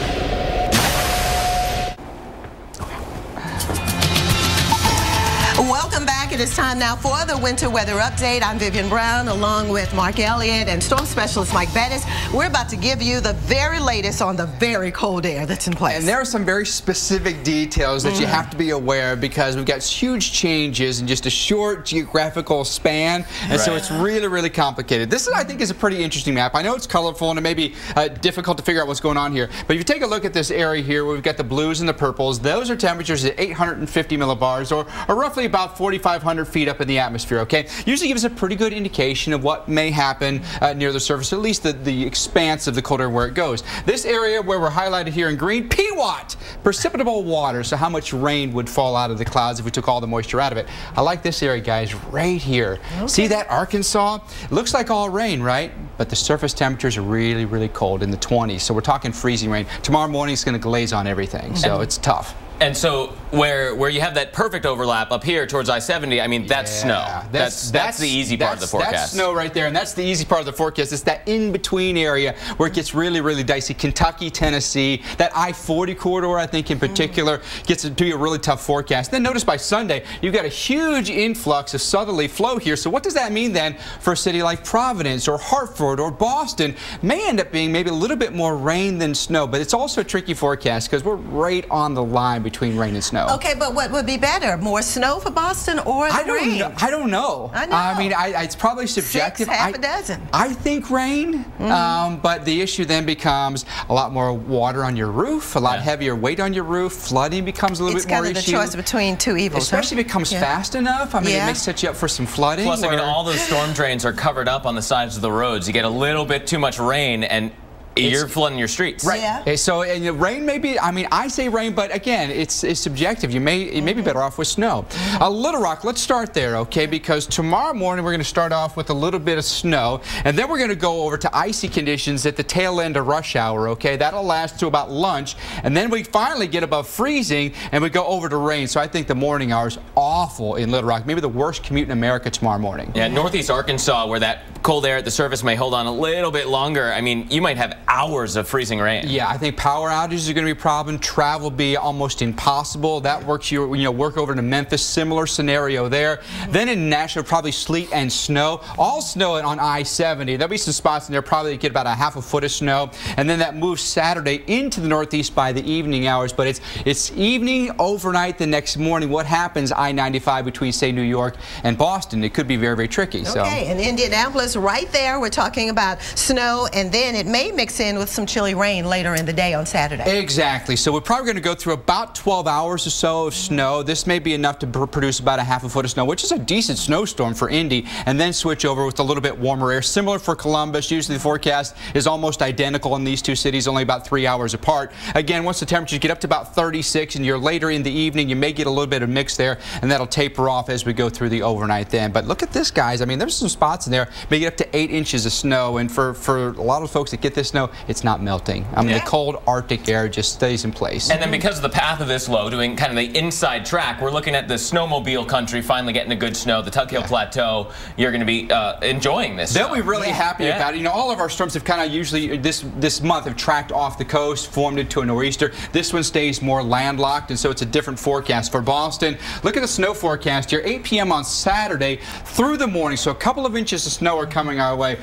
Welcome back. It is time now for the winter weather update. I'm Vivian Brown along with Mark Elliott and storm specialist Mike Bettis. We're about to give you the very latest on the very cold air that's in place. And there are some very specific details that you have to be aware of because we've got huge changes in just a short geographical span. And so it's really, really complicated. This, I think, is a pretty interesting map. I know it's colorful and it may be difficult to figure out what's going on here. But if you take a look at this area here where we've got the blues and the purples, those are temperatures at 850 millibars or roughly about 4,500 feet up in the atmosphere, okay? Usually gives us a pretty good indication of what may happen near the surface, at least the expanse of the cold air where it goes. This area where we're highlighted here in green, PWAT, precipitable water, so how much rain would fall out of the clouds if we took all the moisture out of it. I like this area, guys, right here. Okay. See that, Arkansas? It looks like all rain, right? But the surface temperatures are really, really cold in the 20s, so we're talking freezing rain. Tomorrow morning it's going to glaze on everything, so it's tough. And so where you have that perfect overlap up here towards I-70, I mean, that's snow. That's the easy part of the forecast. That's snow right there, and that's the easy part of the forecast. It's that in-between area where it gets really, really dicey. Kentucky, Tennessee, that I-40 corridor, I think in particular, gets to be a really tough forecast. Then notice by Sunday, you've got a huge influx of southerly flow here. So what does that mean then for a city like Providence or Hartford or Boston? May end up being maybe a little bit more rain than snow, but it's also a tricky forecast because we're right on the line between rain and snow. Okay, but what would be better? More snow for Boston or the rain? I don't know. I mean, it's probably subjective. Half a dozen. I think rain, but the issue then becomes a lot more water on your roof, a lot heavier weight on your roof. Flooding becomes a little bit more issue. It's kind of the choice between two evils. Especially if it comes fast enough. I mean, it may set you up for some flooding. Plus, I mean, all those storm drains are covered up on the sides of the roads. You get a little bit too much rain and you're flooding your streets. Right. Yeah. Okay, so rain may be, I mean, I say rain, but again, it's subjective. It may be better off with snow. Little Rock, let's start there, okay, because tomorrow morning we're going to start off with a little bit of snow, and then we're going to go over to icy conditions at the tail end of rush hour, okay? That'll last to about lunch, and then we finally get above freezing, and we go over to rain. So I think the morning hours awful in Little Rock, maybe the worst commute in America tomorrow morning. Yeah, northeast Arkansas, where that cold air at the surface may hold on a little bit longer. I mean, you might have hours of freezing rain. Yeah, I think power outages are going to be a problem. Travel will be almost impossible. That works. Work over to Memphis. Similar scenario there. Then in Nashville, probably sleet and snow. All snow on I-70. There'll be some spots in there probably get about a half a foot of snow, and then that moves Saturday into the Northeast by the evening hours. But it's evening, overnight, the next morning. What happens I-95 between, say, New York and Boston? It could be very, very tricky. Okay, and Indianapolis temperatures right there. We're talking about snow, and then it may mix in with some chilly rain later in the day on Saturday. Exactly. So we're probably going to go through about 12 hours or so of snow. This may be enough to produce about a half a foot of snow, which is a decent snowstorm for Indy, and then switch over with a little bit warmer air. Similar for Columbus. Usually the forecast is almost identical in these two cities, only about 3 hours apart. Again, once the temperatures get up to about 36 and you're later in the evening, you may get a little bit of mix there, and that'll taper off as we go through the overnight then. But look at this, guys. I mean, there's some spots in there, may get up to 8 inches of snow, and for a lot of folks that get this snow, it's not melting. I mean, the cold Arctic air just stays in place. And then because of the path of this low, doing kind of the inside track, we're looking at the snowmobile country finally getting a good snow, the Tug Hill Plateau. You're going to be enjoying this. They'll be really happy about it. You know, all of our storms have kind of usually this month have tracked off the coast, formed into a nor'easter. This one stays more landlocked, and so it's a different forecast for Boston. Look at the snow forecast here, 8 p.m. on Saturday through the morning, so a couple of inches of snow are coming our way.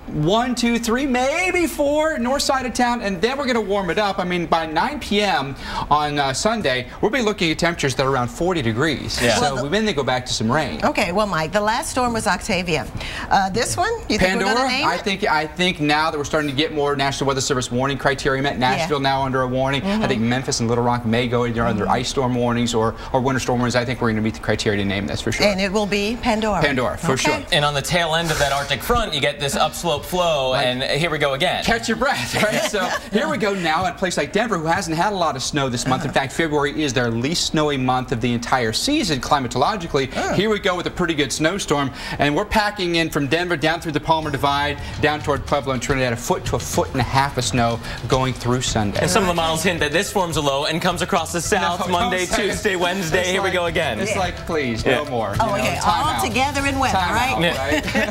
1, 2, 3, maybe 4 north side of town, and then we're going to warm it up. I mean, by 9 p.m. on Sunday, we'll be looking at temperatures that are around 40 degrees. Yeah. So then they go back to some rain. Okay, well, Mike, the last storm was Octavia. This one, you think Pandora, we're going to name it? I think now that we're starting to get more National Weather Service warning criteria met, Nashville now under a warning. I think Memphis and Little Rock may go under ice storm warnings or winter storm warnings. I think we're going to meet the criteria to name this for sure. And it will be Pandora. Pandora, for sure. And on the tail end of that Arctic front, you get this upslope flow, and here we go again. Catch your breath, right? So here we go now at a place like Denver, who hasn't had a lot of snow this month. In fact, February is their least snowy month of the entire season climatologically. Here we go with a pretty good snowstorm, and we're packing in from Denver down through the Palmer Divide, down toward Pueblo and Trinidad, 1 foot to 1.5 feet of snow going through Sunday. And some of the models hint that this forms a low and comes across the south Monday, Tuesday, Wednesday. Here we go again. It's like, please, no more. Oh, okay. All together in weather, right?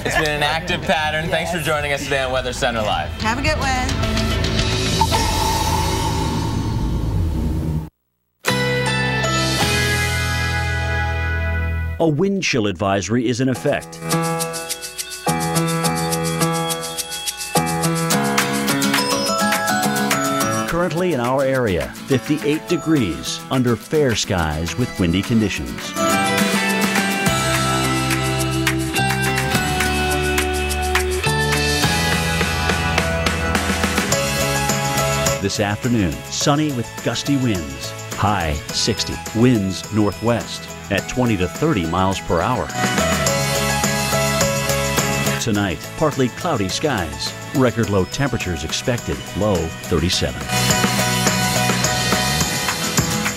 It's been an active pattern. Thanks for joining us today on Weather Center Live. Have a good one. A wind chill advisory is in effect. Currently in our area, 58 degrees under fair skies with windy conditions. This afternoon, sunny with gusty winds. High 60. Winds northwest at 20 to 30 miles per hour. Tonight, partly cloudy skies. Record low temperatures expected. Low 37.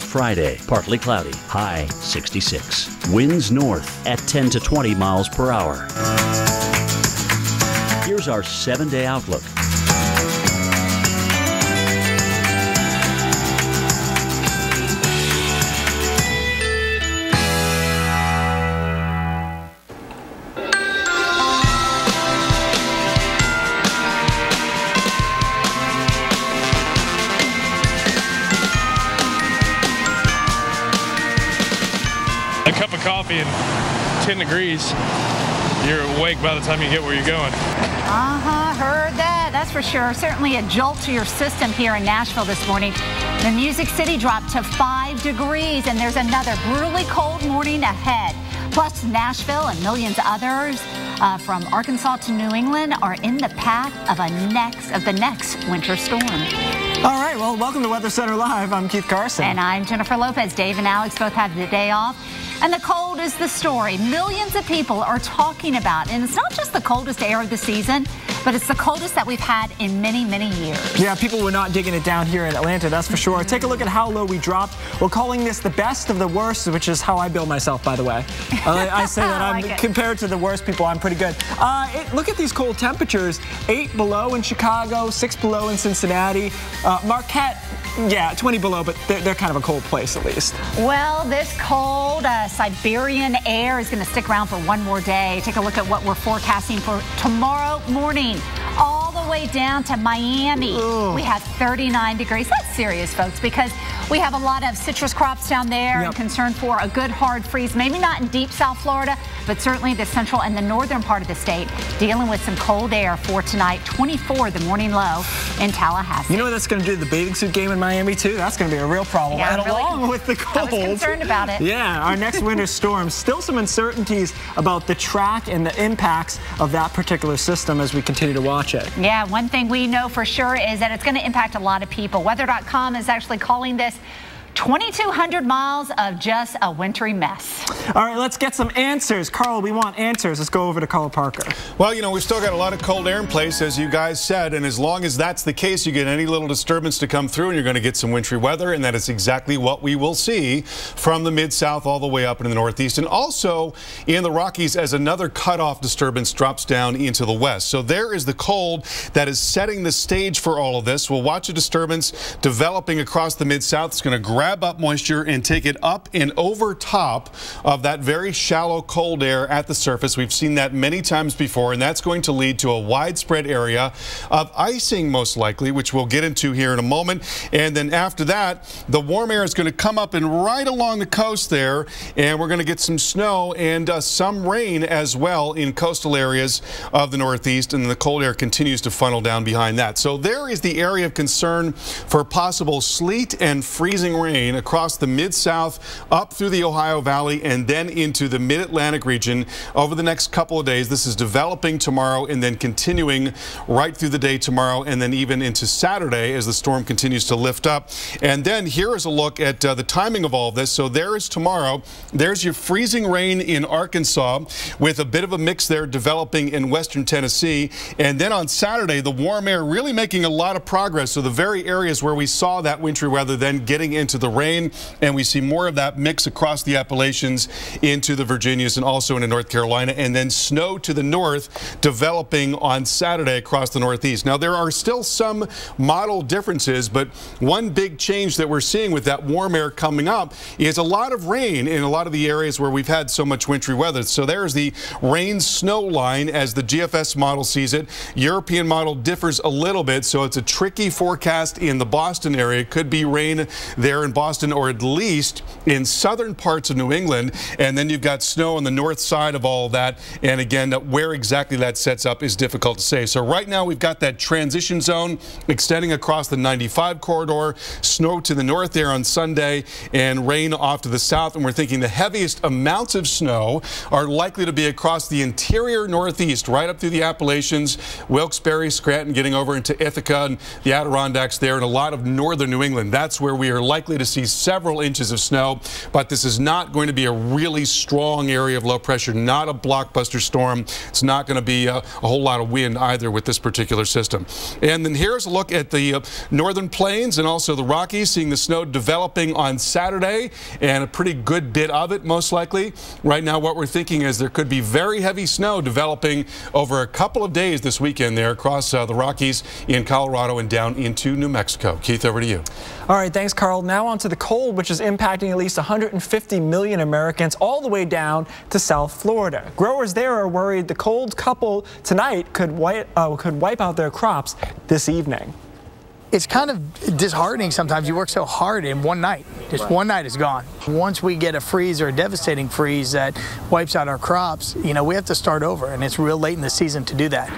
Friday, partly cloudy. High 66. Winds north at 10 to 20 miles per hour. Here's our 7-day outlook. A cup of coffee and 10 degrees, you're awake by the time you get where you're going. Heard that. That's for sure. Certainly a jolt to your system here in Nashville this morning. The Music City dropped to 5 degrees, and there's another brutally cold morning ahead. Plus, Nashville and millions of others from Arkansas to New England are in the path of the next winter storm. All right, well, welcome to Weather Center Live. I'm Keith Carson. And I'm Jennifer Lopez. Dave and Alex both have the day off. And the cold is the story millions of people are talking about. And it's not just the coldest air of the season, but it's the coldest that we've had in many, many years. Yeah, people were not digging it down here in Atlanta, that's for sure. Take a look at how low we dropped. We're calling this the best of the worst, which is how I bill myself, by the way. I say that compared to the worst people, I'm pretty good. Look at these cold temperatures. 8 below in Chicago, 6 below in Cincinnati. Marquette, yeah, 20 below, but they're kind of a cold place at least. Well, this cold Siberian air is going to stick around for one more day. Take a look at what we're forecasting for tomorrow morning. All the the way down to Miami. Ooh. We have 39 degrees. That's serious, folks, because we have a lot of citrus crops down there and concern for a good hard freeze. Maybe not in deep South Florida, but certainly the central and the northern part of the state, dealing with some cold air for tonight. 24 the morning low in Tallahassee. You know what that's going to do to the bathing suit game in Miami, too? That's going to be a real problem. Yeah, and really, along with the cold. I was concerned about it. Yeah, our next winter storm. Still some uncertainties about the track and the impacts of that particular system as we continue to watch it. Yeah, one thing we know for sure is that it's going to impact a lot of people. Weather.com is actually calling this 2,200 miles of just a wintry mess. All right, let's get some answers. Carl, we want answers. Let's go over to Carl Parker. Well, you know, we've still got a lot of cold air in place, as you guys said, and as long as that's the case, you get any little disturbance to come through and you're going to get some wintry weather, and that is exactly what we will see from the Mid-South all the way up into the Northeast, and also in the Rockies as another cutoff disturbance drops down into the west. So there is the cold that is setting the stage for all of this. We'll watch a disturbance developing across the Mid-South. It's going to grab up moisture and take it up and over top of that very shallow cold air at the surface. We've seen that many times before, and that's going to lead to a widespread area of icing, most likely, which we'll get into here in a moment. And then after that, the warm air is going to come up and right along the coast there, and we're going to get some snow and some rain as well in coastal areas of the Northeast, and the cold air continues to funnel down behind that. So there is the area of concern for possible sleet and freezing rain across the Mid-South, up through the Ohio Valley, and then into the Mid-Atlantic region over the next couple of days. This is developing tomorrow and then continuing right through the day tomorrow and then even into Saturday as the storm continues to lift up. And then here is a look at the timing of all of this. So there is tomorrow. There's your freezing rain in Arkansas with a bit of a mix there developing in western Tennessee. And then on Saturday, the warm air really making a lot of progress. So the very areas where we saw that wintry weather then getting into the rain, and we see more of that mix across the Appalachians into the Virginias and also into North Carolina, and then snow to the north developing on Saturday across the Northeast. Now there are still some model differences, but one big change that we're seeing with that warm air coming up is a lot of rain in a lot of the areas where we've had so much wintry weather. So there's the rain snow line as the GFS model sees it. European model differs a little bit, so it's a tricky forecast in the Boston area. It could be rain there in Boston, or at least in southern parts of New England, and then you've got snow on the north side of all of that, and again, where exactly that sets up is difficult to say. So right now we've got that transition zone extending across the 95 corridor, snow to the north there on Sunday, and rain off to the south, and we're thinking the heaviest amounts of snow are likely to be across the interior Northeast, right up through the Appalachians, Wilkes-Barre, Scranton, getting over into Ithaca and the Adirondacks there, and a lot of northern New England. That's where we are likely to see several inches of snow, but this is not going to be a really strong area of low pressure, not a blockbuster storm. It's not going to be a whole lot of wind either with this particular system. And then here's a look at the northern plains and also the Rockies, seeing the snow developing on Saturday, and a pretty good bit of it most likely. Right now what we're thinking is there could be very heavy snow developing over a couple of days this weekend there across the Rockies in Colorado and down into New Mexico. Keith, over to you. All right, thanks, Carl. Now on to the cold, which is impacting at least 150 million Americans all the way down to South Florida. Growers there are worried the cold couple tonight could wipe out their crops this evening. It's kind of disheartening sometimes. You work so hard in one night. Just one night is gone. Once we get a freeze or a devastating freeze that wipes out our crops, you know, we have to start over, and it's real late in the season to do that.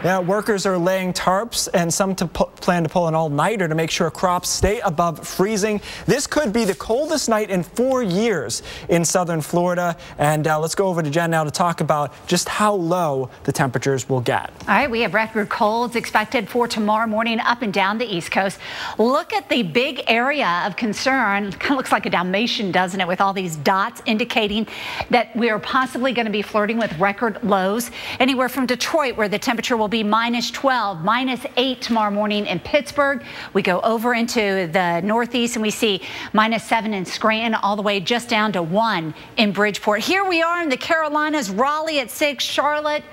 Yeah, workers are laying tarps, and some plan to pull an all-nighter to make sure crops stay above freezing. This could be the coldest night in 4 years in southern Florida. And let's go over to Jen now to talk about just how low the temperatures will get. All right, we have record colds expected for tomorrow morning up and down the East Coast. Look at the big area of concern. Kind of looks like a Dalmatian, doesn't it, with all these dots indicating that we are possibly going to be flirting with record lows. Anywhere from Detroit, where the temperature will be -12, -8 tomorrow morning in Pittsburgh. We go over into the Northeast and we see -7 in Scranton, all the way just down to 1 in Bridgeport. Here we are in the Carolinas, Raleigh at 6, Charlotte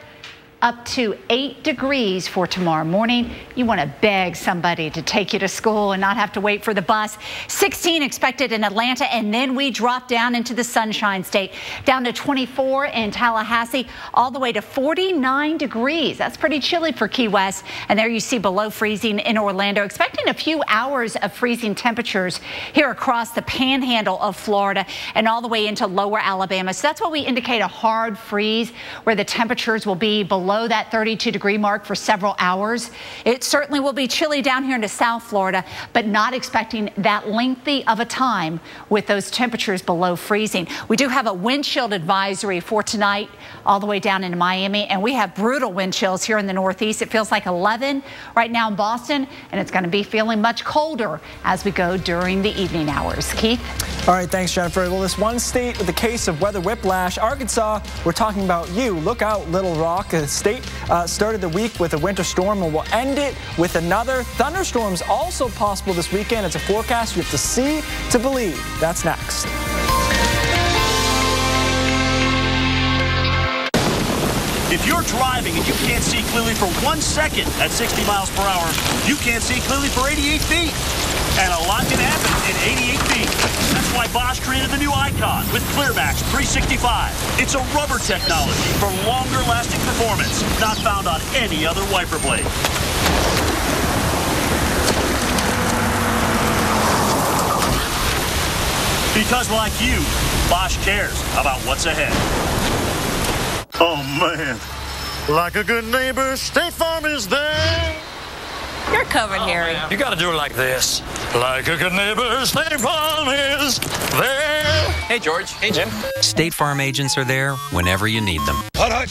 up to 8 degrees for tomorrow morning. You want to beg somebody to take you to school and not have to wait for the bus. 16 expected in Atlanta, and then we drop down into the Sunshine State, down to 24 in Tallahassee, all the way to 49 degrees. That's pretty chilly for Key West. And there you see below freezing in Orlando. Expecting a few hours of freezing temperatures here across the panhandle of Florida and all the way into lower Alabama. So that's what we indicate a hard freeze, where the temperatures will be below that 32-degree mark for several hours. It certainly will be chilly down here into South Florida, but not expecting that lengthy of a time with those temperatures below freezing. We do have a wind chill advisory for tonight all the way down into Miami, and we have brutal wind chills here in the Northeast. It feels like 11 right now in Boston, and it's going to be feeling much colder as we go during the evening hours. Keith? All right, thanks, Jennifer. Well, this one state with the case of weather whiplash, Arkansas, we're talking about you. Look out, Little Rock. The state started the week with a winter storm and will end it with another. Thunderstorms also possible this weekend. It's a forecast you have to see to believe. That's next. If you're driving and you can't see clearly for 1 second at 60 miles per hour, you can't see clearly for 88 feet. And a lot can happen in 88 feet. That's why Bosch created the new Icon with ClearMax 365. It's a rubber technology for longer lasting performance, not found on any other wiper blade. Because like you, Bosch cares about what's ahead. Oh, man. Like a good neighbor, State Farm is there. You're covered, Harry. You got to do it like this. Like a good neighbor, State Farm is there. Hey, George. Hey, Jim. State Farm agents are there whenever you need them. Hut.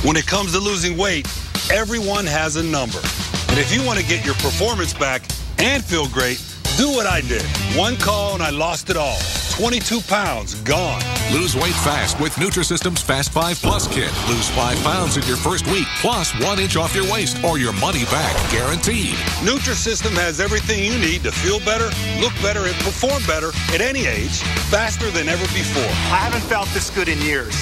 When it comes to losing weight, everyone has a number. And if you want to get your performance back and feel great, do what I did. One call and I lost it all. 22 pounds gone. Lose weight fast with Nutrisystem's Fast 5 Plus kit. Lose 5 pounds in your first week, plus 1 inch off your waist or your money back, guaranteed. Nutrisystem has everything you need to feel better, look better, and perform better at any age, faster than ever before. I haven't felt this good in years.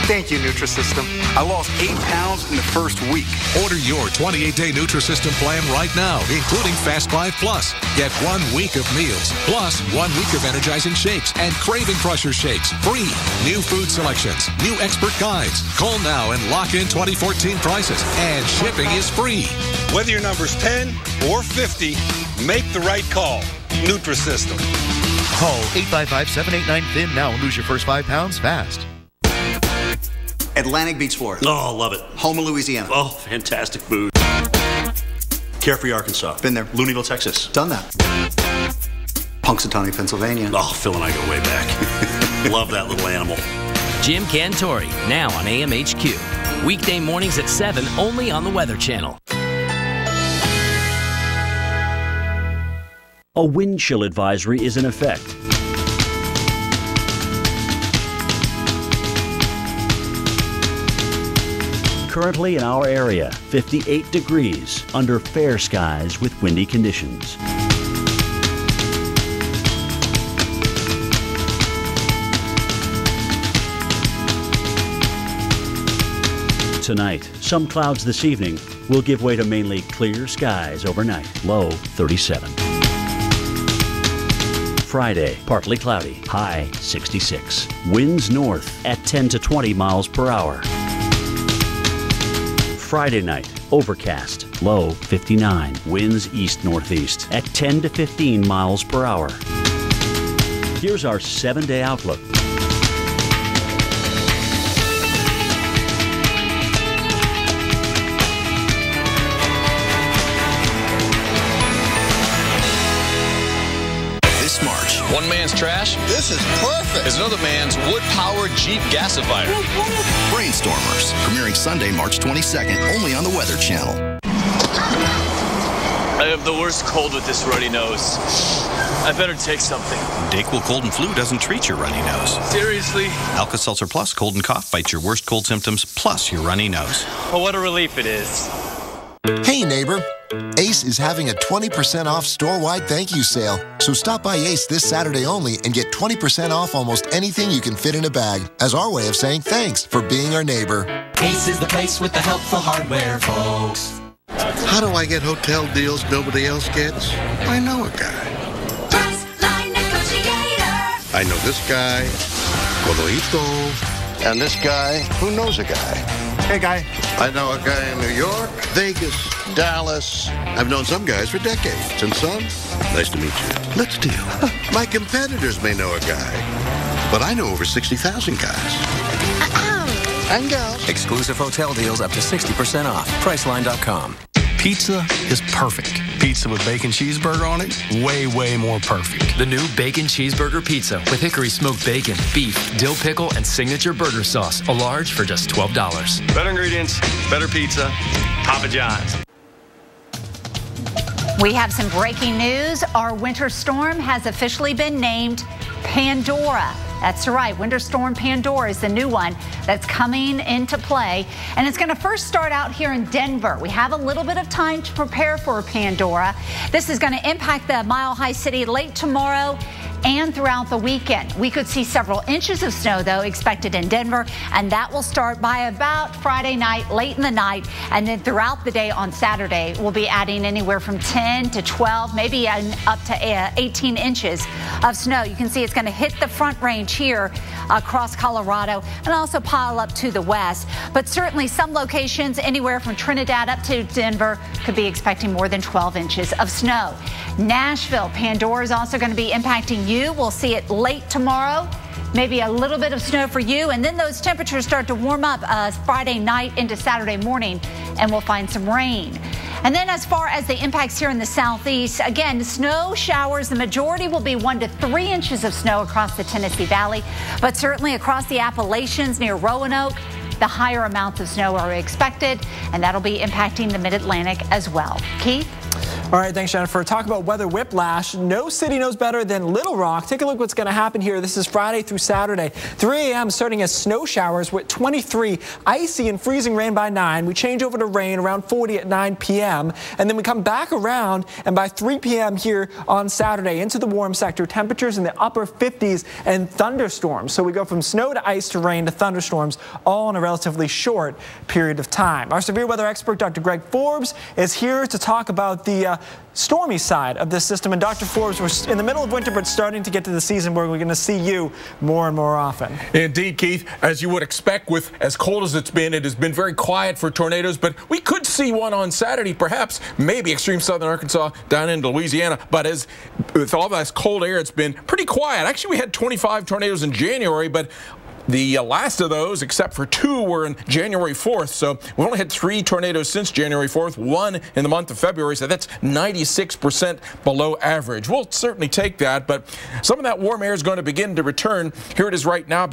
Thank you, Nutrisystem. I lost 8 pounds in the first week. Order your 28-day Nutrisystem plan right now, including Fast 5 Plus. Get 1 week of meals, plus 1 week of energizing shakes and Craving Crusher shakes, free. New food selections, new expert guides. Call now and lock in 2014 prices, and shipping is free. Whether your number's 10 or 50, make the right call. Nutrisystem. Call 855-789-THIN now and lose your first 5 pounds fast. Atlantic Beach, Florida. Oh, love it. Houma, Louisiana. Oh, fantastic food. Carefree, Arkansas. Been there. Looneyville, Texas. Done that. Punxsutawney, Pennsylvania. Oh, Phil and I go way back. Love that little animal. Jim Cantori, now on AMHQ. Weekday mornings at 7, only on the Weather Channel. A wind chill advisory is in effect. Currently in our area, 58 degrees under fair skies with windy conditions. Tonight, some clouds this evening will give way to mainly clear skies overnight, low 37. Friday, partly cloudy, high 66. Winds north at 10 to 20 miles per hour. Friday night, overcast, low 59. Winds east-northeast at 10 to 15 miles per hour. Here's our 7-day outlook. One man's trash. This is perfect. Is another man's wood-powered Jeep gasifier. Brainstormers, premiering Sunday, March 22nd, only on the Weather Channel. I have the worst cold with this runny nose. I better take something. Dayquil Cold and Flu doesn't treat your runny nose. Seriously? Alka-Seltzer Plus Cold and Cough fights your worst cold symptoms plus your runny nose. Oh, what a relief it is. Hey neighbor, Ace is having a 20% off store-wide thank you sale. So stop by Ace this Saturday only and get 20% off almost anything you can fit in a bag as our way of saying thanks for being our neighbor. Ace is the place with the helpful hardware, folks. How do I get hotel deals nobody else gets? I know a guy. Priceline Negotiator. I know this guy, Coloito, and this guy who knows a guy. Hey, guy. I know a guy in New York, Vegas, Dallas. I've known some guys for decades. And son, nice to meet you. Let's deal. My competitors may know a guy, but I know over 60,000 guys. And gals. Exclusive hotel deals up to 60% off. Priceline.com. Pizza is perfect. Pizza with bacon cheeseburger on it, way, way more perfect. The new Bacon Cheeseburger Pizza with hickory smoked bacon, beef, dill pickle, and signature burger sauce. A large for just $12. Better ingredients, better pizza, Papa John's. We have some breaking news. Our winter storm has officially been named Pandora. That's right, Winter Storm Pandora is the new one that's coming into play. And it's going to first start out here in Denver. We have a little bit of time to prepare for Pandora. This is going to impact the Mile High City late tomorrow and throughout the weekend. We could see several inches of snow, though, expected in Denver, and that will start by about Friday night, late in the night, and then throughout the day on Saturday, we'll be adding anywhere from 10 to 12, maybe up to 18 inches of snow. You can see it's going to hit the Front Range here across Colorado and also pile up to the west. But certainly some locations anywhere from Trinidad up to Denver could be expecting more than 12 inches of snow. Nashville, Pandora is also going to be impacting you. We'll see it late tomorrow. Maybe a little bit of snow for you, and then those temperatures start to warm up Friday night into Saturday morning, and we'll find some rain. And then as far as the impacts here in the southeast, again, snow showers, the majority will be 1 to 3 inches of snow across the Tennessee Valley, but certainly across the Appalachians near Roanoke, the higher amounts of snow are expected, and that'll be impacting the Mid-Atlantic as well. Keith? All right, thanks, Jennifer. Talk about weather whiplash. No city knows better than Little Rock. Take a look what's going to happen here. This is Friday through Saturday. 3 a.m. starting as snow showers with 23, icy and freezing rain by 9. We change over to rain around 40 at 9 p.m. And then we come back around, and by 3 p.m. here on Saturday into the warm sector, temperatures in the upper 50s and thunderstorms. So we go from snow to ice to rain to thunderstorms, all in a relatively short period of time. Our severe weather expert, Dr. Greg Forbes, is here to talk about the stormy side of this system. And Dr. Forbes, we're in the middle of winter, but starting to get to the season where we're going to see you more and more often. Indeed, Keith. As you would expect, with as cold as it's been, it has been very quiet for tornadoes, but we could see one on Saturday, perhaps, maybe extreme southern Arkansas down into Louisiana. But as with all that cold air, it's been pretty quiet. Actually, we had 25 tornadoes in January, but the last of those, except for 2, were in January 4th. So we've only had 3 tornadoes since January 4th, 1 in the month of February. So that's 96% below average. We'll certainly take that, but some of that warm air is going to begin to return. Here it is right now.